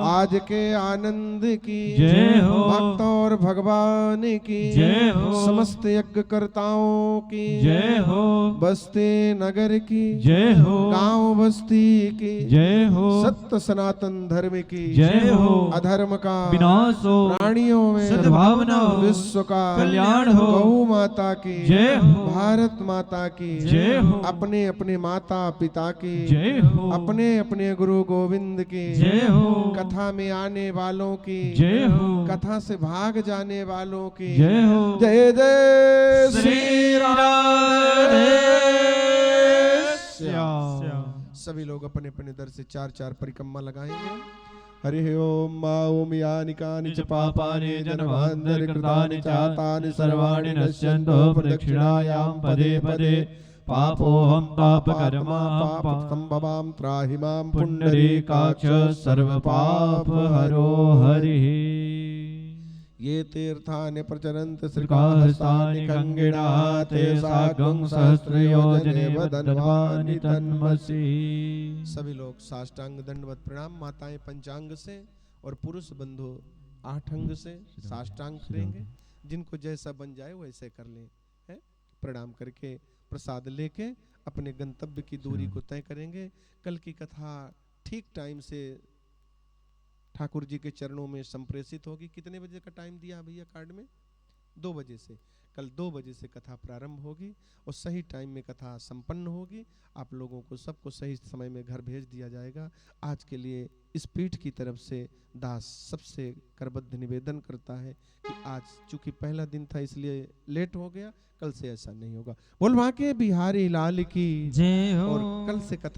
आज के आनंद की जय हो। भक्त और भगवान की जय हो। समस्त यज्ञ कर्ताओं की जय हो। बस्ती नगर की जय हो। गांव बस्ती की जय हो। सत्य सनातन धर्म की जय हो। अधर्म का विनाश हो। प्राणियों में सद्भावना हो। विश्व का कल्याण हो। गौ माता की जय हो। भारत माता की जय हो। अपने अपने माता पिता की जय हो। अपने अपने गुरु गोविंद की जय हो। कथा में आने वालों की जय हो। कथा से भाग जाने वालों की जय हो। जय जय श्री राधे श्याम। श्याम। सभी लोग अपने अपने दर से चार चार परिक्रमा लगाएंगे। हरि ओम मा ओम यानि कानि च पापानि जन्मान्तरि कृतानि चातानि सर्वाणि नश्यन्तो प्रदक्षिणायां पदे पदे पापोऽहं पापकर्मा पापं भवां त्राहि मां पुण्डरीकाक्ष सर्वपापहरो हरिः। ये तीर्थानि प्रचरन्ति श्रीकाहस्तानि श्रीकाहस्तानि गङ्गिणा गङ्गिणा ते साकं सहस्रयोजनेव दण्डवानि तन्मसि। सभी लोग साष्टांग दंडवत प्रणाम, माताएं पंचांग से और पुरुष बंधु 8 अंग से साष्टांग करेंगे। जिनको जैसा बन जाए वैसे कर लें, है प्रणाम करके प्रसाद लेके अपने गंतव्य की दूरी को तय करेंगे। कल की कथा ठीक टाइम से ठाकुर जी के चरणों में संप्रेषित होगी। कितने बजे का टाइम दिया भैया कार्ड में? 2 बजे से। कल 2 बजे से कथा प्रारंभ होगी और सही टाइम में कथा संपन्न होगी। आप लोगों को सबको सही समय में घर भेज दिया जाएगा। आज के लिए इस पीठ की तरफ से दास सबसे करबद्ध निवेदन करता है कि आज चूंकि पहला दिन था इसलिए लेट हो गया, कल से ऐसा नहीं होगा। बोल वहां के बिहारी लाल की जय हो। और कल से कथा